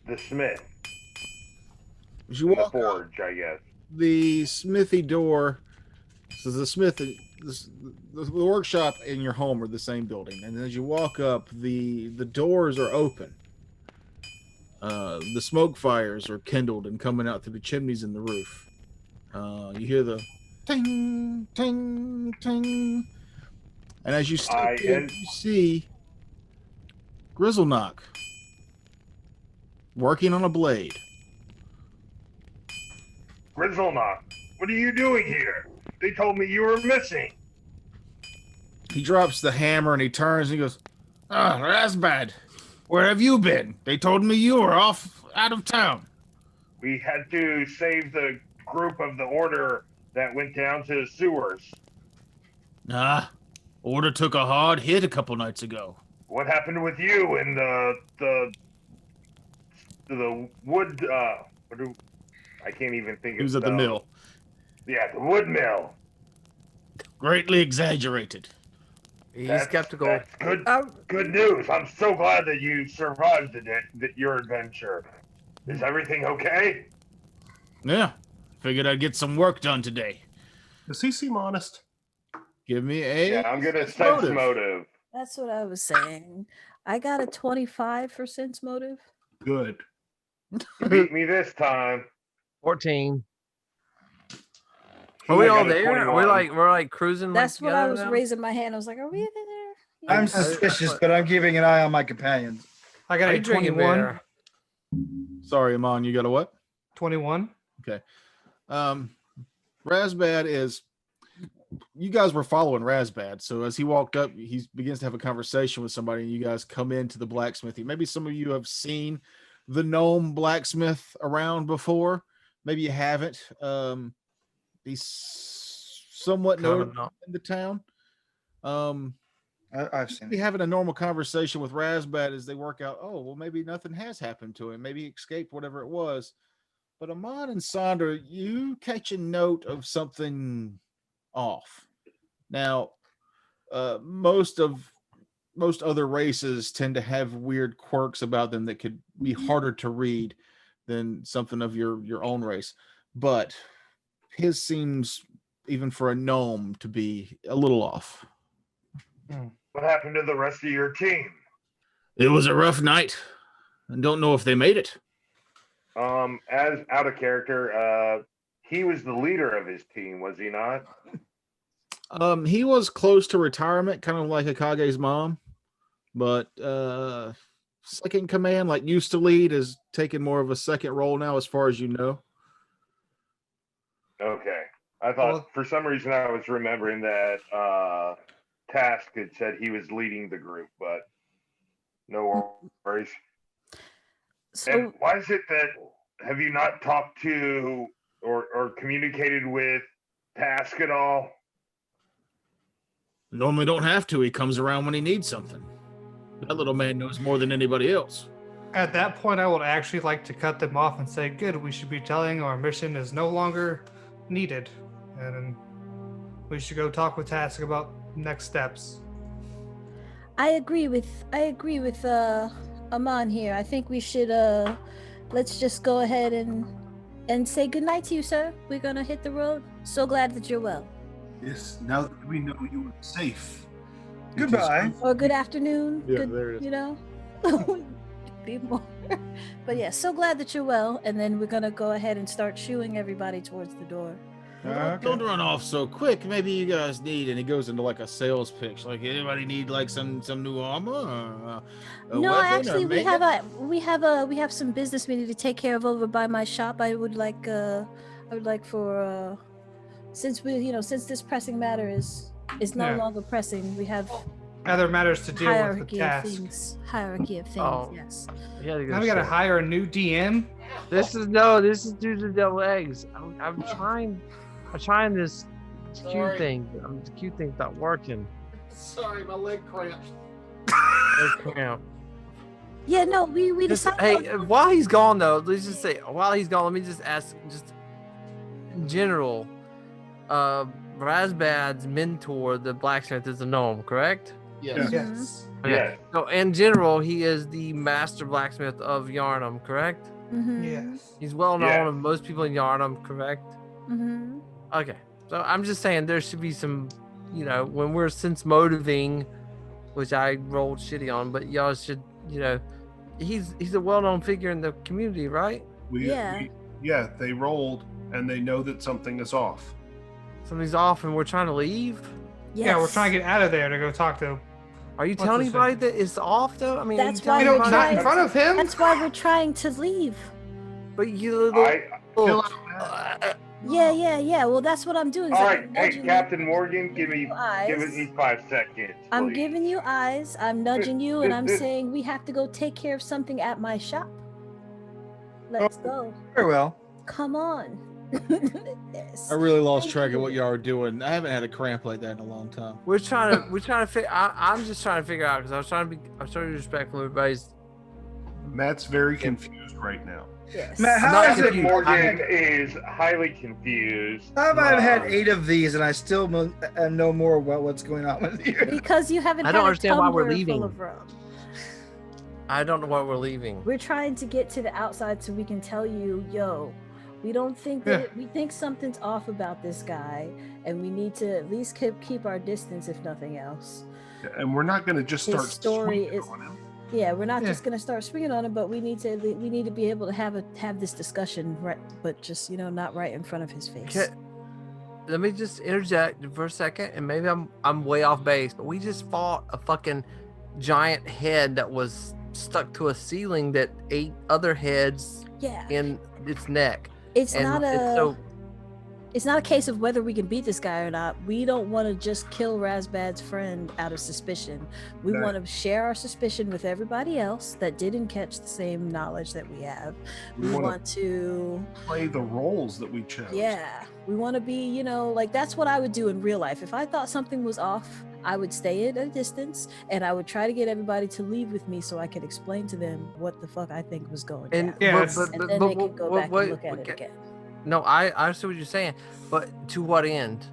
the smith. As you In the walk up, forge, I guess. the smithy door, so the smith, the workshop and your home are the same building. And as you walk up, the doors are open. The smoke fires are kindled and coming out through the chimneys in the roof. You hear the ting, ting, ting. And as you step in, you see Grizzleknock working on a blade. Grizzleknock, what are you doing here? They told me you were missing. He drops the hammer and he turns and he goes, "Ah, Razbad, where have you been? They told me you were off out of town." We had to save the group of the order that went down to the sewers. Order took a hard hit a couple nights ago. What happened with you and the wood? I can't even think. He was at the mill. Yeah, the wood mill. Greatly exaggerated. He's skeptical. That's good news. I'm so glad that you survived your adventure. Is everything okay? Yeah, figured I'd get some work done today. Does he seem honest? Give me a. Yeah, I'm gonna sense motive. That's what I was saying. I got a 25 for sense motive. Good. You beat me this time. 14. Are we all there? We're like cruising. That's like what I was now? raising my hand. I was like, "Are we there?" Yeah. I'm suspicious, but I'm keeping an eye on my companions. I got Are a you drinking 21. beer? Sorry, Amon, you got a what? 21. Okay. Razbad is. You guys were following Razbad, so as he walked up, he begins to have a conversation with somebody, and you guys come into the blacksmithy. Maybe some of you have seen the gnome blacksmith around before. Maybe you haven't. He's somewhat known in the town. I've seen Be having a normal conversation with Razbad as they work out. Oh, well, maybe nothing has happened to him. Maybe he escaped whatever it was. But Amon and Sandra, you catch a note of something off. Now, most other races tend to have weird quirks about them that could be harder to read than something of your own race. But his seems, even for a gnome, to be a little off. What happened to the rest of your team? It was a rough night. I don't know if they made it. As out of character, he was the leader of his team, was he not? He was close to retirement, kind of like Akage's mom, but second command, like used to lead, is taking more of a second role now, as far as you know. Okay. I thought for some reason I was remembering that Task had said he was leading the group, but no worries. So, and why is it that have you not talked to or communicated with Task at all? Normally don't have to. He comes around when he needs something. That little man knows more than anybody else. At that point, I would actually like to cut them off and say, good, we should be telling our mission is no longer needed. And we should go talk with Task about next steps. I agree with Aman here. I think we should let's just go ahead and say goodnight to you, sir. We're gonna hit the road. So glad that you're well. Yes, now that we know you are safe. Goodbye. Or good afternoon. Yeah, good, there it is. you know. Be more. But yeah, so glad that you're well. And then we're gonna go ahead and start shooing everybody towards the door. Don't run off so quick. Maybe you guys need, and he goes into like a sales pitch. Like, anybody need like some new armor, or a No, weapon, actually, or we have some business we need to take care of over by my shop. I would like for since this pressing matter is no Yeah. longer pressing, we have Other matters to deal with hierarchy the of task. things. Hierarchy of things. Oh. Yes. Yeah, Now we gotta hire a new DM. This is due to double eggs. I'm trying this Q Sorry. thing. The Q thing's not working. Sorry, my leg cramped. It's cramp. Yeah. No. We Just- decided. hey, while he's gone though, let's just say while he's gone, let me just ask, just in general, Razbad's mentor, the blacksmith, is a gnome, correct? Yes. Yes. Okay. Yes. So in general, he is the master blacksmith of Yarnum, correct? Mm-hmm. Yes. He's well known Yes. of most people in Yarnum, correct? Mm-hmm. Okay. So I'm just saying there should be some, when we're sense motivating, which I rolled shitty on, but y'all should, he's a well-known figure in the community, right? Yeah, they rolled and they know that something is off. Somebody's off and we're trying to leave. Yes. Yeah, we're trying to get out of there to go talk to. Are you What's telling his anybody that it's off though? I mean, are you That's telling why You we're know, anybody- not in trying- front of him. That's why we're trying to leave. But you little. Chill Yeah. Well, that's what I'm doing. All So right, I'm hey, nudging Captain Morgan, give me you eyes. 5 seconds. I'm please. giving you eyes. I'm nudging you, and I'm saying we have to go take care of something at my shop. Let's go. Very well. Come on. Yes. I really lost Thank track of what you. y'all are doing. I haven't had a cramp like that in a long time. We're trying to figure. I'm just trying to figure out because I was trying to be respectful of everybody's. Matt's very confused right now. Yes. Matt, how not is it? confused. Morgan is highly confused. How have I had Um, 8 of these and I still know more about what's going on with you? Because you haven't. I don't had a understand why we're tumbler leaving. full of rum. I don't know why we're leaving. We're trying to get to the outside so we can tell you, yo, we don't think that we think something's off about this guy, and we need to at least keep our distance, if nothing else. And we're not going to just His start story swinging is- on him. Yeah, we're not Yeah. just gonna start swinging on him, but we need to be able to have this discussion, right? But just not right in front of his face. Okay. Let me just interject for a second, and maybe I'm way off base, but we just fought a fucking giant head that was stuck to a ceiling that ate other heads Yeah, in its neck. it's And not it's a case of whether we can beat this guy or not. We don't want to just kill Razbad's friend out of suspicion. We Right. want to share our suspicion with everybody else that didn't catch the same knowledge that we have. We We wanna want to, play the roles that we chose. yeah, we want to be, like that's what I would do in real life. If I thought something was off, I would stay at a distance and I would try to get everybody to leave with me so I could explain to them what the fuck I think was going and down. Yeah, it's- And then they can go back and look at it again. No, I see what you're saying, but to what end?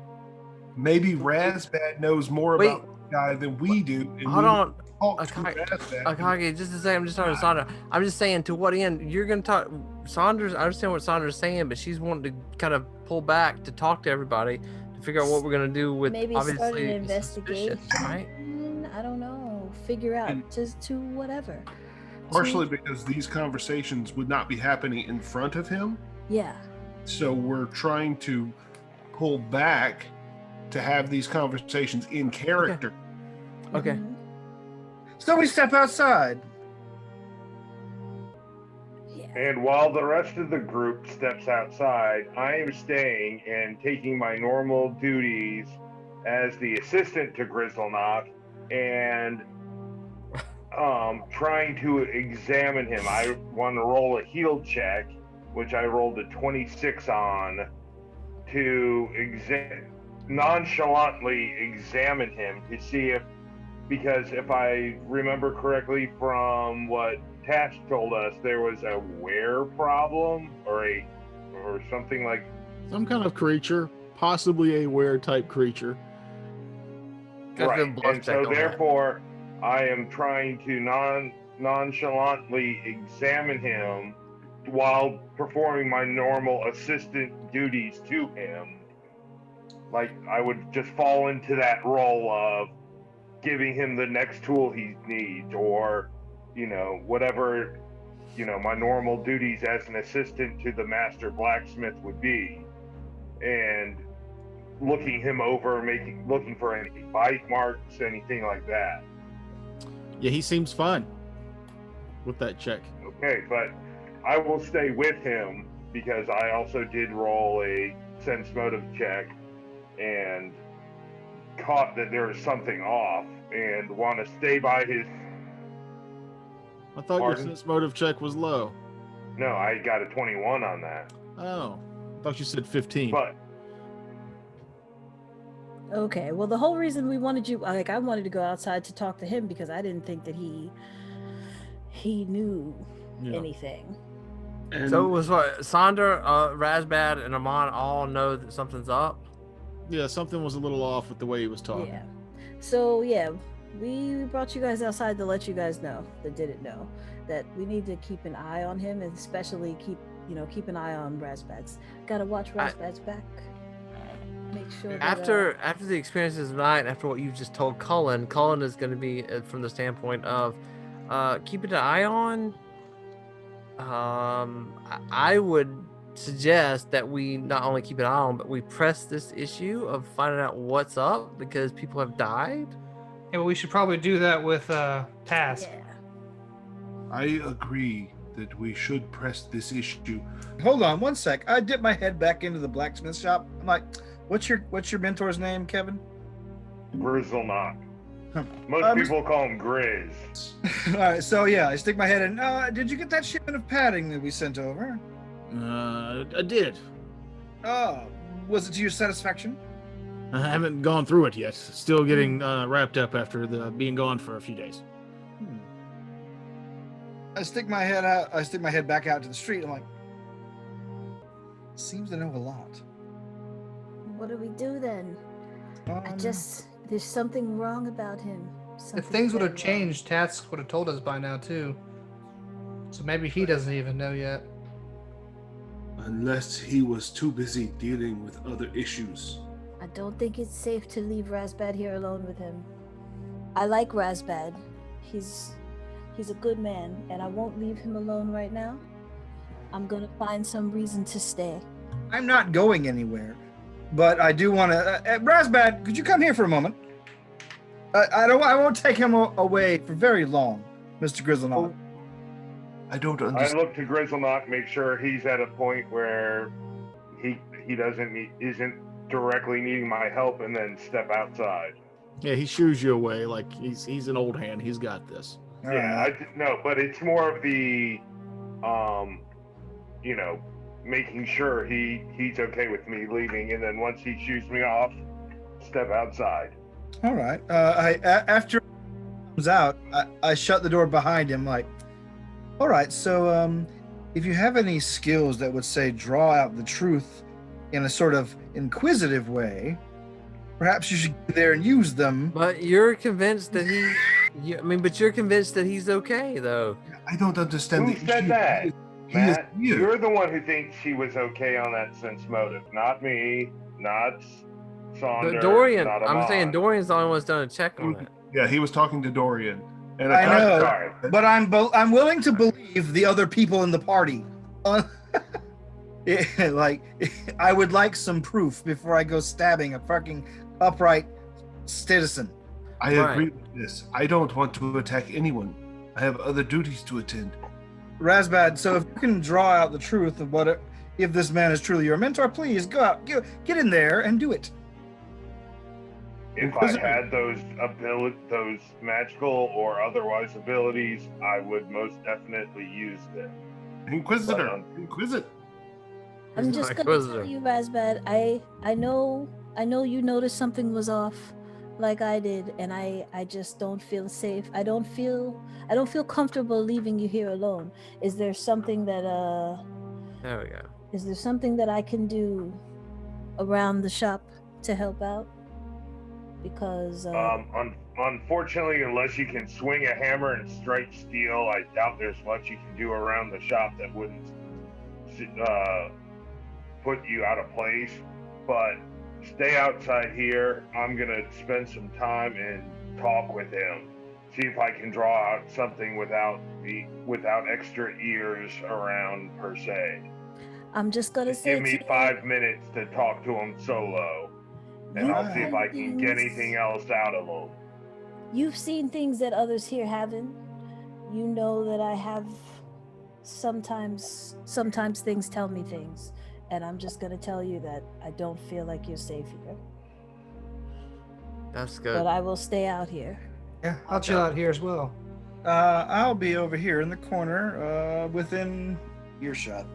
Maybe Razbad knows more Wait. about the guy than we do. And Hold we on, talk to Okay. Razbad. Akagi, just a second. I'm just talking to Sandra. I'm just saying, to what end? You're gonna talk, Saunders. I understand what Sandra's saying, but she's wanting to kind of pull back to talk to everybody to figure out what we're gonna do with Maybe start obviously an investigation. suspicious, right? I don't know. Figure out And- to whatever. Partially because these conversations would not be happening in front of him. Yeah. So we're trying to pull back to have these conversations in character. Okay. Mhm. So we step outside. Yeah. And while the rest of the group steps outside, I am staying and taking my normal duties as the assistant to Grizzleknock and trying to examine him. I want to roll a heal check, which I rolled a 26 on, to nonchalantly examine him to see because if I remember correctly from what Tash told us, there was a wear problem or something like. Some kind of creature, possibly a were type creature. Gotta do a Right, bluff and check so on that. therefore, I am trying to nonchalantly examine him while performing my normal assistant duties to him. Like I would just fall into that role of giving him the next tool he needs, or whatever my normal duties as an assistant to the master blacksmith would be. and looking him over, looking for any bite marks, anything like that. Yeah, he seems fine with that check. Okay, but I will stay with him because I also did roll a sense motive check and caught that there was something off and want to stay by his. I thought Pardon? your sense motive check was low. No, I got a 21 on that. Oh, I thought you said 15. But Okay, well, the whole reason we wanted you, like, I wanted to go outside to talk to him because I didn't think that he knew anything. And So it was what Sonder, Razbad, and Amon all know that something's up. Yeah, something was a little off with the way he was talking. Yeah. So yeah, we brought you guys outside to let you guys know that didn't know that we need to keep an eye on him, and especially keep an eye on Razbad's. Gotta watch Razbad's back. Make sure that, After the experiences tonight, after what you've just told Cullen is going to be from the standpoint of keeping an eye on. I would suggest that we not only keep an eye on, but we press this issue of finding out what's up because people have died. Yeah, but we should probably do that with Task. yeah. I agree that we should press this issue. Hold on one sec. I dip my head back into the blacksmith shop. I'm like, what's your mentor's name, Kevin? Grizzle-Knock. Huh. Most people call him Grizz. All right, so yeah, I stick my head in. Did you get that shipment of padding that we sent over? I did. Oh, was it to your satisfaction? I haven't gone through it yet. Still getting wrapped up after being gone for a few days. I stick my head out. I stick my head back out to the street. I'm like, seems to know a lot. What do we do then? Um, There's something wrong about him. If Something things would have very wrong. changed, Task would have told us by now too. So maybe he doesn't even know yet. Unless he was too busy dealing with other issues. I don't think it's safe to leave Razbad here alone with him. I like Razbad. He's a good man, and I won't leave him alone right now. I'm gonna find some reason to stay. I'm not going anywhere, but I do want to. Razbad, could you come here for a moment? I won't take him away for very long, Mr. Grizzle-Knock. I don't I understand. look to Grizzle-Knock, make sure he's at a point where he isn't directly needing my help, and then step outside. Yeah, he shoos you away like he's an old hand. He's got this. All Yeah, right. no, but it's more of the, making sure he's okay with me leaving, and then once he shoots me off, step outside. All right. After he comes out, I shut the door behind him. Like, all right. So, if you have any skills that would say draw out the truth in a sort of inquisitive way, perhaps you should get there and use them. But you're convinced that but you're convinced that he's okay, though. I don't understand. Who the said issue. that? He is Matt, here. you're the one who thinks he was okay on that sense motive, not me, not Saunders, But Dorian, not I'm saying Amon. Dorian's the only one that's done a check on it. Yeah, he was talking to Dorian. And I know, sorry. but I'm willing to believe the other people in the party. Like, I would like some proof before I go stabbing a fucking upright citizen. I Right. agree with this. I don't want to attack anyone. I have other duties to attend. Razbad, so if you can draw out the truth of if this man is truly your mentor, please go out, get in there and do it. If I had those magical or otherwise abilities, I would most definitely use them. Inquisitor. But, Inquisit. I'm He's just my gonna inquisitor. tell you, Razbad. I know you noticed something was off, like I did, and I just don't feel safe. I don't feel comfortable leaving you here alone. Is there something that There we go. Is there something that I can do around the shop to help out? Because Unfortunately, unless you can swing a hammer and strike steel, I doubt there's much you can do around the shop that wouldn't put you out of place. But stay outside here. I'm gonna spend some time and talk with him. See if I can draw out something without extra ears around per se. I'm just gonna say Give me to you, 5 minutes to talk to him solo, and I'll see if I can get anything else out of him. You've seen things that others here haven't. You know that I have sometimes things tell me things, and I'm just gonna tell you that I don't feel like you're safe here. That's good. But I will stay out here. Yeah, I'll chill out here as well. I'll be over here in the corner, within earshot.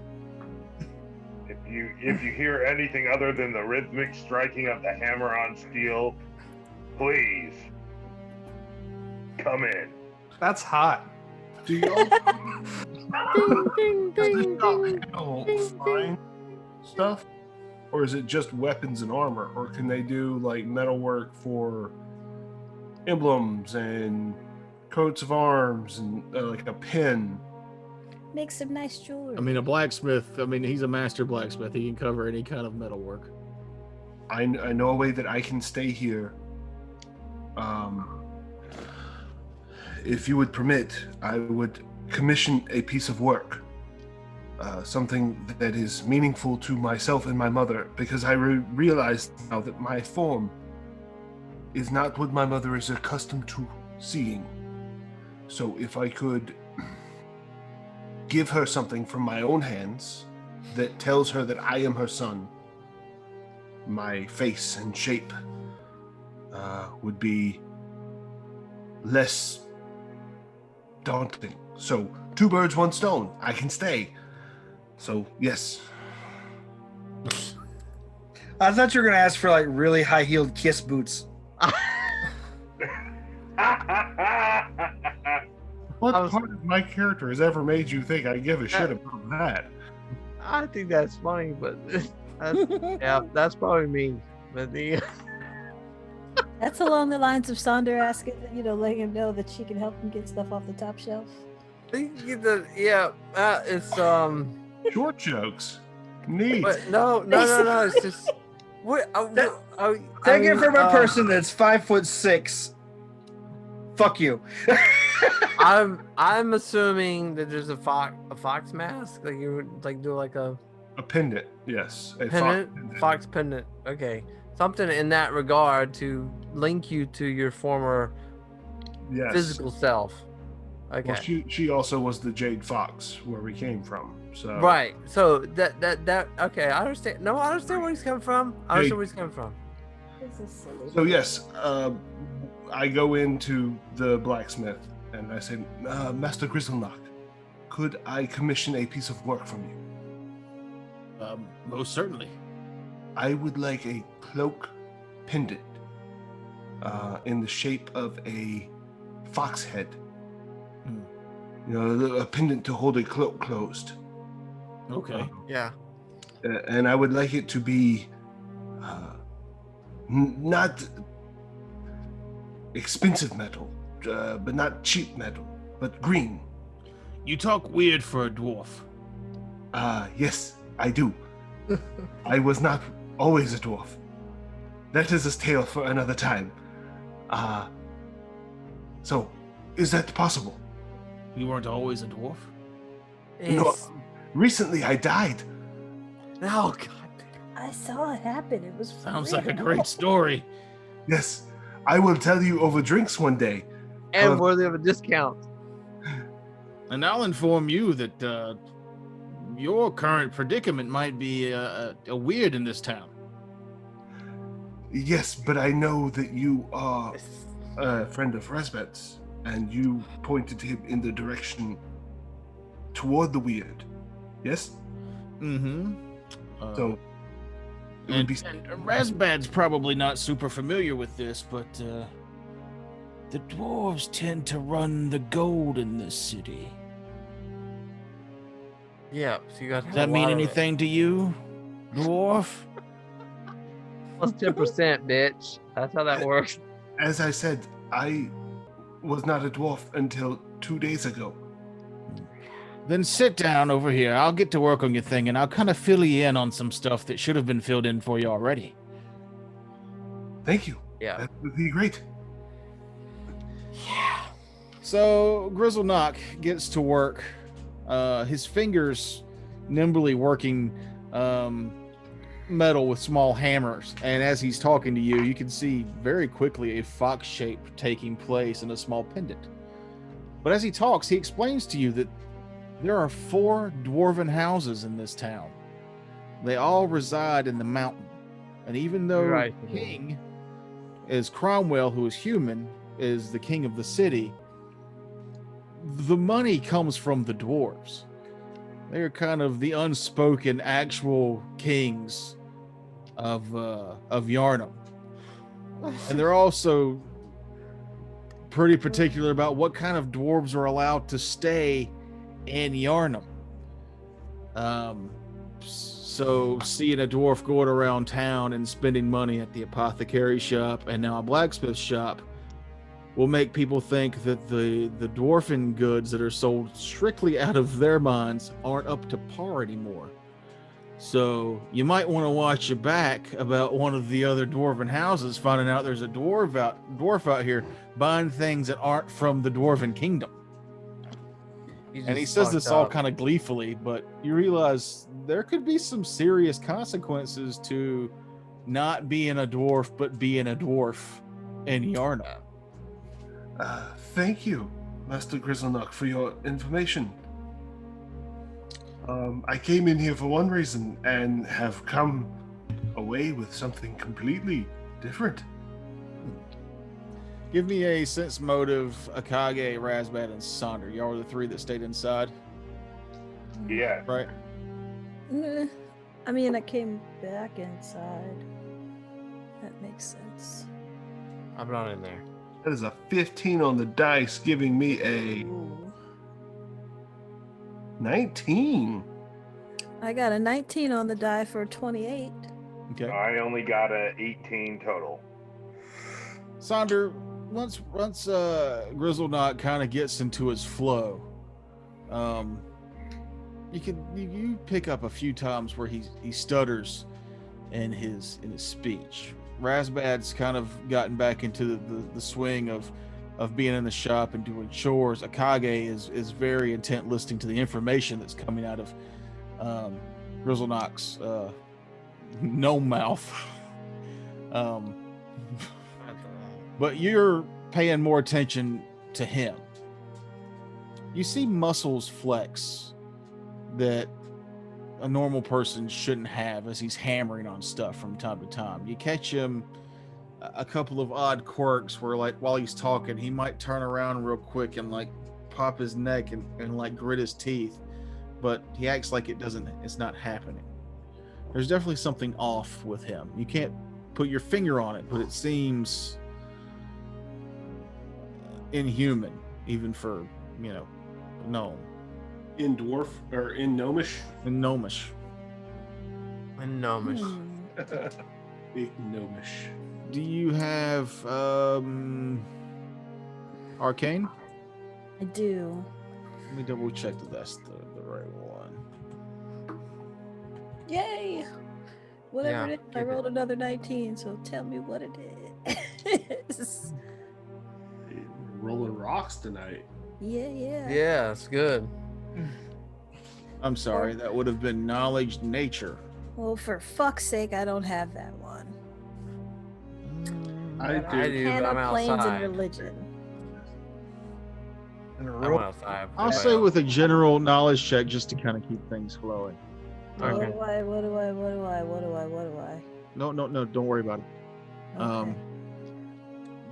If you hear anything other than the rhythmic striking of the hammer on steel, please come in. That's hot. Do y'all does this shop handle fine stuff, or is it just weapons and armor, or can they do like metalwork for emblems and coats of arms and like a pin? Make some nice jewelry. I mean, a blacksmith. I mean, he's a master blacksmith. He can cover any kind of metal work. I know a way that I can stay here. If you would permit, I would commission a piece of work, something that is meaningful to myself and my mother, because I realize now that my form is not what my mother is accustomed to seeing. So if I could give her something from my own hands that tells her that I am her son, my face and shape would be less daunting. So 2 birds, 1 stone. I can stay. So yes. I thought you were gonna ask for like really high-heeled kiss boots. What part of my character has ever made you think I give a shit about that? I think that's funny, but that's probably me. But That's along the lines of Sonder asking, letting him know that she can help him get stuff off the top shelf. It's Short jokes. Neat. But no. It's just Take it from a person that's 5'6". Fuck you. I'm assuming that there's a fox mask, like you would like do like a pendant. Yes, a fox pendant. Okay, something in that regard to link you to your former physical self. Okay. Well, she also was the Jade Fox where we came from. So right. So that okay. I understand. No, I understand where he's coming from. I understand where he's coming from. This is silly. So yes, I go into the blacksmith and I say, Master Grizzleknock, could I commission a piece of work from you? Most certainly. I would like a cloak pendant in the shape of a fox head. A pendant to hold a cloak closed. Okay. Yeah. And I would like it to be not expensive metal, but not cheap metal, but green. You talk weird for a dwarf. Yes, I do. I was not always a dwarf. That is a tale for another time. So, is that possible? You weren't always a dwarf? No, recently I died. Oh, God. I saw it happen. It was Sounds real. like a great story. Yes, I will tell you over drinks one day. And worthy of a discount. And I'll inform you that your current predicament might be a weird in this town. Yes, but I know that you are a friend of Rasbet's, and you pointed him in the direction toward the weird. Yes? Mm-hmm. So, and Rasbad's probably not super familiar with this, but the dwarves tend to run the gold in this city. Yeah, so you got. Does that mean anything to you, dwarf? Plus 10%, bitch. That's how that works. As I said, I was not a dwarf until 2 days ago. Then sit down over here. I'll get to work on your thing, and I'll kind of fill you in on some stuff that should have been filled in for you already. Thank you. Yeah. That would be great. Yeah. So Grizzle Knock gets to work. His fingers nimbly working metal with small hammers. And as he's talking to you, you can see very quickly a fox shape taking place in a small pendant. But as he talks, he explains to you that there are 4 dwarven houses in this town. They all reside in the mountain. And even though Right. the king is Cromwell, who is human, is the king of the city, the money comes from the dwarves. They're kind of the unspoken actual kings of Yarnum. And they're also pretty particular about what kind of dwarves are allowed to stay in Yarnum. So seeing a dwarf going around town and spending money at the apothecary shop and now a blacksmith shop will make people think that the dwarfen goods that are sold strictly out of their minds aren't up to par anymore. So you might want to watch your back about one of the other dwarven houses finding out there's a dwarf out here buying things that aren't from the dwarven kingdom. And he says this all kind of gleefully, but you realize there could be some serious consequences to not being a dwarf, but being a dwarf in Yarnum. Thank you, Master Grizzlenock, for your information. I came in here for one reason and have come away with something completely different. Give me a sense motive, Akage, Razbat, and Sonder. Y'all are the 3 that stayed inside, Yeah. right? I mean, I came back inside. That makes sense. I'm not in there. That is a 15 on the dice, giving me a Ooh. 19. I got a 19 on the die for 28. Okay. I only got a 18 total. Sonder, once Grizzlenock kind of gets into his flow, you pick up a few times where he stutters in his speech. Razbad's kind of gotten back into the swing of being in the shop and doing chores. Akage is very intent listening to the information that's coming out of Grizzlenock's gnome mouth. But you're paying more attention to him. You see muscles flex that a normal person shouldn't have as he's hammering on stuff from time to time. You catch him a couple of odd quirks where, like, while he's talking, he might turn around real quick and like pop his neck and like grit his teeth, but he acts like it's not happening. There's definitely something off with him. You can't put your finger on it, but it seems inhuman, even for, gnome. In dwarf or in gnomish? And gnomish. And gnomish. Big gnomish. Do you have arcane? I do. Let me double check that that's the right one. Yay! Whatever Yeah, it is, I keep it. rolled another 19, so tell me what it is. Rolling rocks tonight. Yeah. Yeah, it's good. I'm sorry, that would have been knowledge nature. Well, for fuck's sake, I don't have that one. I But do. I do, but I'm Arcana, planes, and outside. religion. I went outside. I'll say with a general knowledge check just to kind of keep things flowing. Okay. What do I? No, don't worry about it. Okay.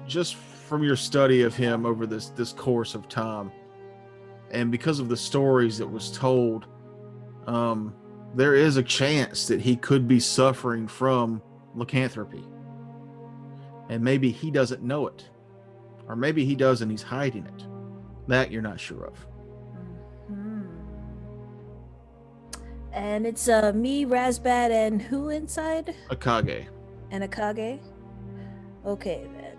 Just from your study of him over this course of time, and because of the stories that was told, there is a chance that he could be suffering from lycanthropy. And maybe he doesn't know it. Or maybe he does and he's hiding it. That you're not sure of. Mhm. And it's me, Razbat, and who inside? Akage. And Akage? Okay, then.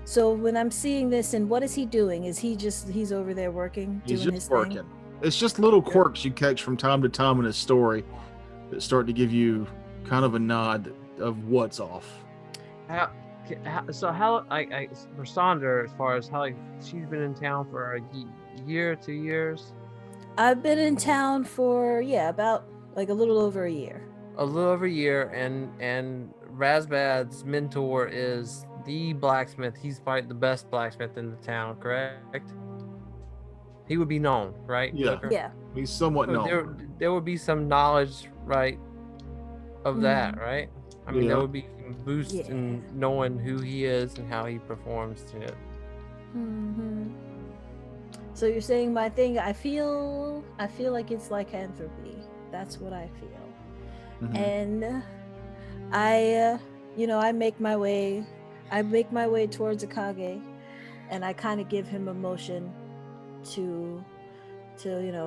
So when I'm seeing this, and what is he doing? Is he's over there working, He's doing just his working. thing? It's just little quirks you catch from time to time in his story that start to give you kind of a nod of what's off. How for Sonder, as far as how she's been in town for a year, 2 years. I've been in town for about like a little over a year. A little over a year, and Razbad's mentor is the blacksmith. He's probably the best blacksmith in the town, correct? He would be known, right? Yeah. Tucker? Yeah. He's somewhat So known. there would be some knowledge, right, of that, right? I mean, there Yeah. would be some boost Yeah. in knowing who he is and how he performs to it. Hmm. So you're saying my thing? I feel like it's lycanthropy. That's what I feel. Mhm. And I make my way towards Akage, and I kind of give him a motion to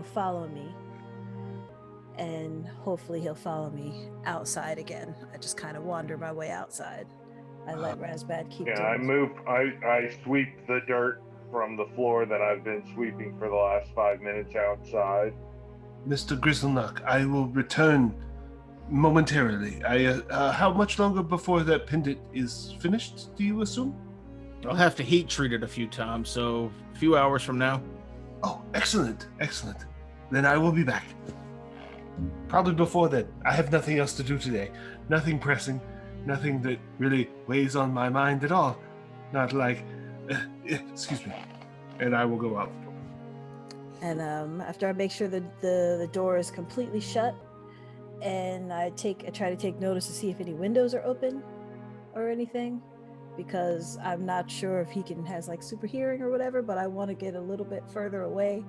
follow me, and hopefully he'll follow me outside again. I just kind of wander my way outside. I let Razbad keep Yeah, doing I sweep the dirt from the floor that I've been sweeping for the last 5 minutes outside. Mr. Grizzlenut, I will return momentarily. How much longer before that pendant is finished, do you assume? I'll have to heat treat it a few times, so a few hours from now. Oh, excellent. Then I will be back. Probably before then. I have nothing else to do today. Nothing pressing. Nothing that really weighs on my mind at all. Not like, excuse me. And I will go out. And after I make sure that the door is completely shut, and I try to take notice to see if any windows are open or anything, because I'm not sure if he has like super hearing or whatever, but I want to get a little bit further away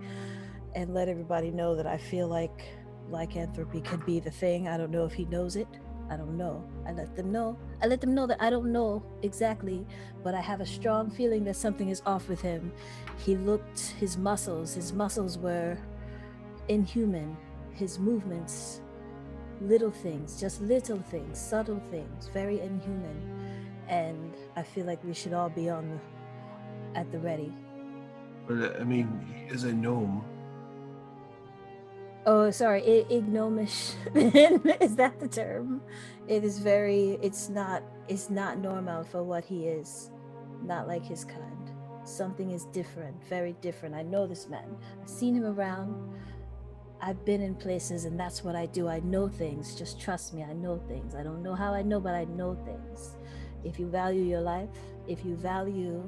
and let everybody know that I feel like lycanthropy could be the thing. I don't know if he knows it. I don't know. I let them know that I don't know exactly, but I have a strong feeling that something is off with him. His muscles were inhuman. His movements, just little things, subtle things, very inhuman. And I feel like we should all be at the ready. But, I mean, he is a gnome. Oh, sorry, ignomish. Is that the term? It's not normal for what he is. Not like his kind. Something is different, very different. I know this man. I've seen him around. I've been in places, and that's what I do. I know things. Just trust me, I know things. I don't know how I know, but I know things. If you value your life, if you value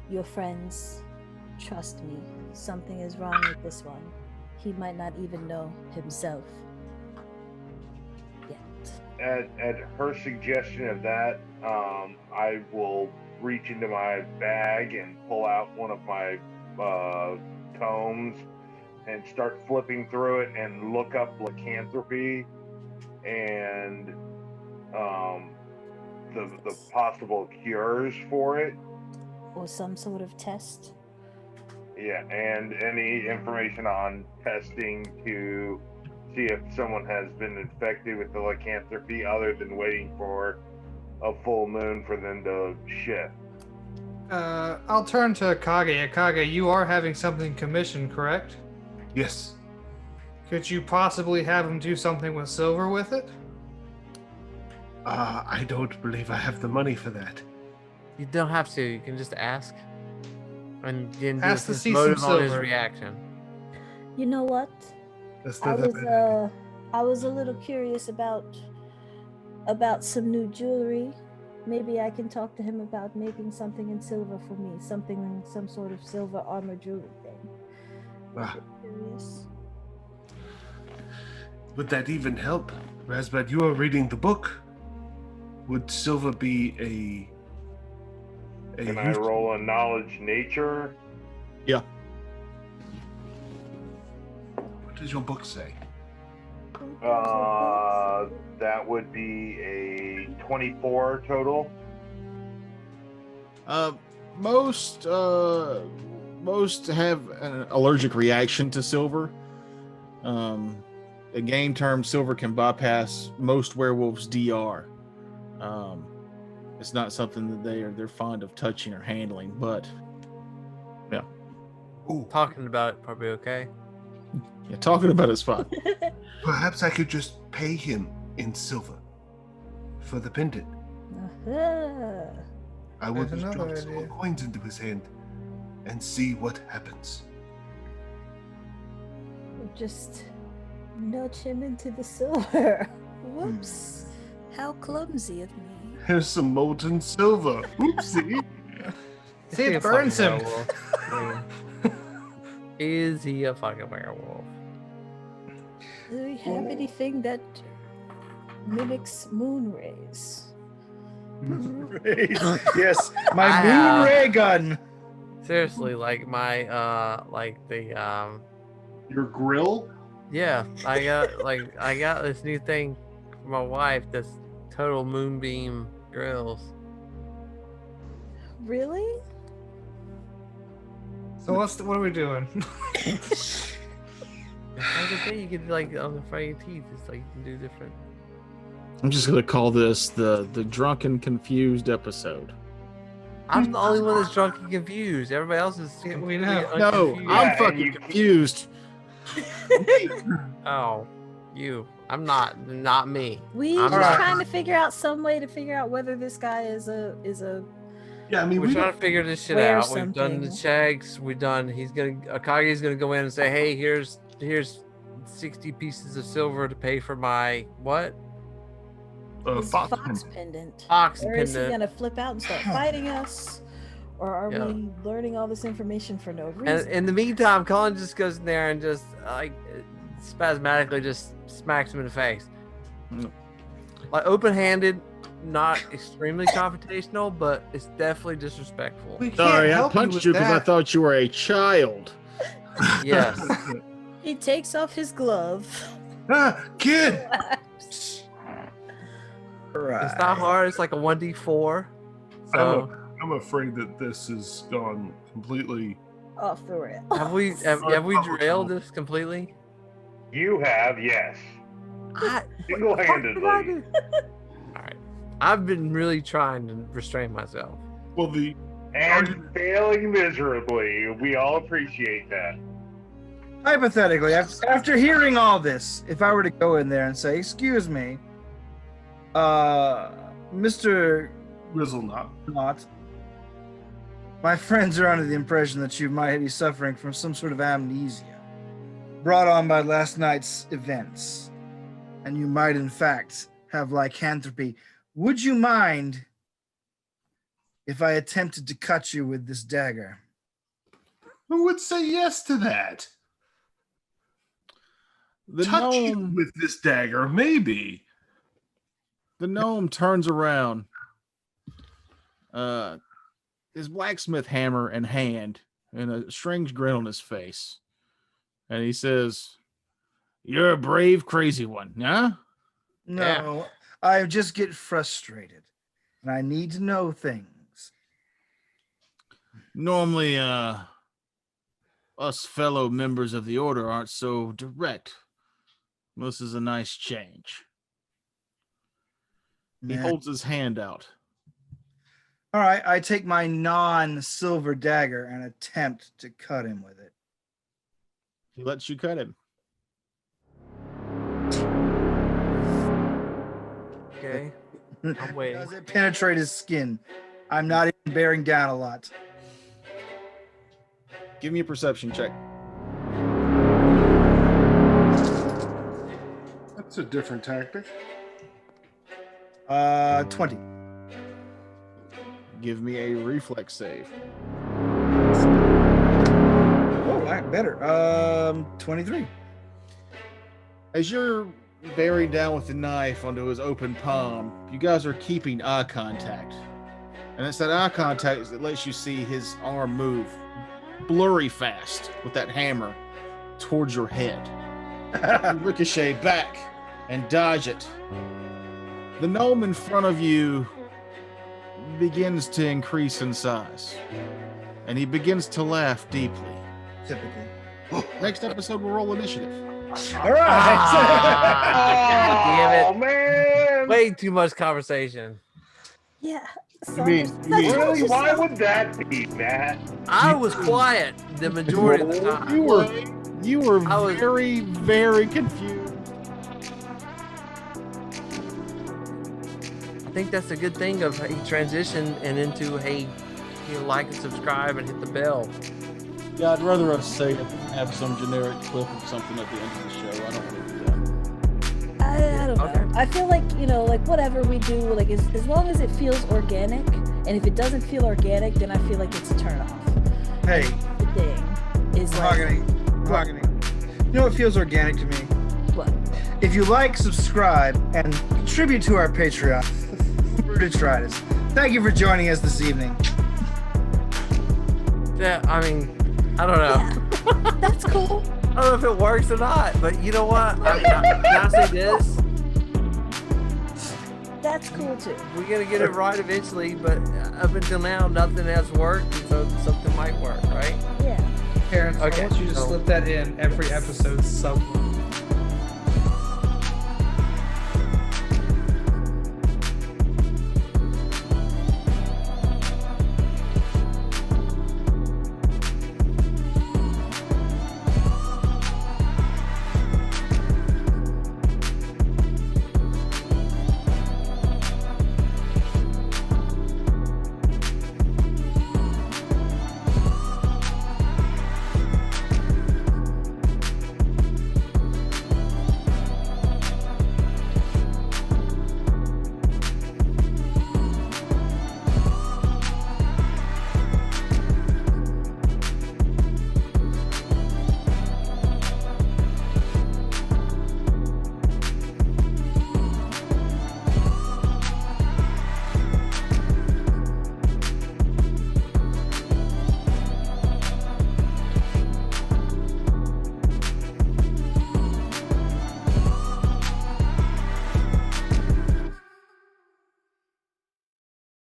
your friends, trust me, something is wrong with this one. He might not even know himself yet. At her suggestion of that, I will reach into my bag and pull out one of my tomes and start flipping through it and look up lycanthropy and the possible cures for it. Or some sort of test. Yeah, and any information on testing to see if someone has been infected with the lycanthropy other than waiting for a full moon for them to shift. I'll turn to Akage. Akage, you are having something commissioned, correct? Yes. Could you possibly have him do something with silver with it? I don't believe I have the money for that. You don't have to. You can just ask, and then Ask to just see some motive on his silver. reaction. You know what? That's I not that bad. I was a little curious about some new jewelry. Maybe I can talk to him about making something in silver for me, some sort of silver armor jewelry thing. Ah. Curious. Would that even help? Razbad, you are reading the book. Would silver be a Can I roll a knowledge nature? Yeah. What does your book say? That would be a 24 total. Most have an allergic reaction to silver. In game terms, silver can bypass most werewolves' DR. It's not something that they're fond of touching or handling, but yeah. Ooh, Talking about it probably okay. Yeah, talking about it's fine. perhaps I could just pay him in silver for the pendant. I will There's just drop another some idea. coins into his hand and see what happens. just nudge him into the silver. Whoops. How clumsy of me. Here's some molten silver. Oopsie. See, it burns him. Is he a fucking werewolf? Do we have anything that mimics moon rays? Yes, my I moon have- ray gun. Seriously, like my Your grill? yeah, I got this new thing for my wife, this total moonbeam grills. Really? So what are we doing? It's like a thing you can like on the front of your teeth. It's like you can do different. I'm just gonna call this the drunken confused episode. I'm the only one that's drunk and confused. Everybody else is. Yeah, we completely know. No, unconfused. I'm and fucking you- confused. Oh, you. I'm not. Not me. We I'm just not- trying to figure out some way to figure out whether this guy is a Yeah, I mean, We're we trying don't, to figure this shit wear out. We've done the something. checks. We've done. Akagi's gonna go in and say, "Hey, here's 60 pieces of silver to pay for my what? his fox fox pendant. pendant. Fox Or is he pendant." gonna flip out and start fighting us? Or are Yeah. we learning all this information for no And reason? in the meantime, Colin just goes in there and just like spasmodically just smacks him in the face. Like open-handed, not extremely confrontational, but it's definitely disrespectful. We can't Sorry, I help you punched with you because I that. thought you were a child. Yes. He takes off his glove. Kid! It's not hard. It's like a 1d4. So I'm afraid that this has gone completely. Off the rail. have we derailed this completely? You have, yes. I, Single-handedly. All right. I've been really trying to restrain myself. Well, the And failing miserably. We all appreciate that. Hypothetically, after hearing all this, if I were to go in there and say, "Excuse me, Mr. Grizzle Not, my friends are under the impression that you might be suffering from some sort of amnesia brought on by last night's events, and you might in fact have lycanthropy. Would you mind if I attempted to cut you with this dagger?" Who would say yes to that? The Touch you gnome, with this dagger, maybe. the gnome turns around, his blacksmith hammer in hand, and a strange grin on his face, and he says, "You're a brave, crazy one, huh?" No, I just get frustrated, and I need to know things. Normally, us fellow members of the order aren't so direct. This is a nice change. He Nah. holds his hand out. All right, I take my non-silver dagger and attempt to cut him with it. He lets you cut him. Okay. I'm waiting. Does it penetrate his skin? I'm not even bearing down a lot. Give me a perception check. That's a different tactic. 20. Give me a reflex save. Oh, better. 23. As you're bearing down with the knife onto his open palm, you guys are keeping eye contact. And it's that eye contact that lets you see his arm move blurry fast with that hammer towards your head. You ricochet back and dodge it. The gnome in front of you begins to increase in size, and he begins to laugh deeply. Typically. Next episode, we'll roll initiative. All right. God Oh, man. Way too much conversation. Yeah. You mean- Really? Why would that be, Matt? I was quiet the majority of the time. You were I was- very, very confused. I think that's a good thing of he transitioned and into hey, you like and subscribe and hit the bell. Yeah, I'd rather us say it than have some generic clip of something at the end of the show. I don't want to do that. I don't know. Okay. I feel like, like whatever we do, like as long as it feels organic, and if it doesn't feel organic, then I feel like it's a turn off. Hey, The thing is like, Mahogany. You know what feels organic to me? what? If you like, subscribe, and contribute to our Patreon, Homebrew Detritus. Thank you for joining us this evening. Yeah, I mean, I don't know. Yeah, that's cool. I don't know if it works or not, but you know what? Can I say this? That's cool too. We're gonna get it right eventually, but up until now, nothing has worked, so something might work, right? Yeah. Terrence, Okay, I want you to so- slip that in every episode somewhere.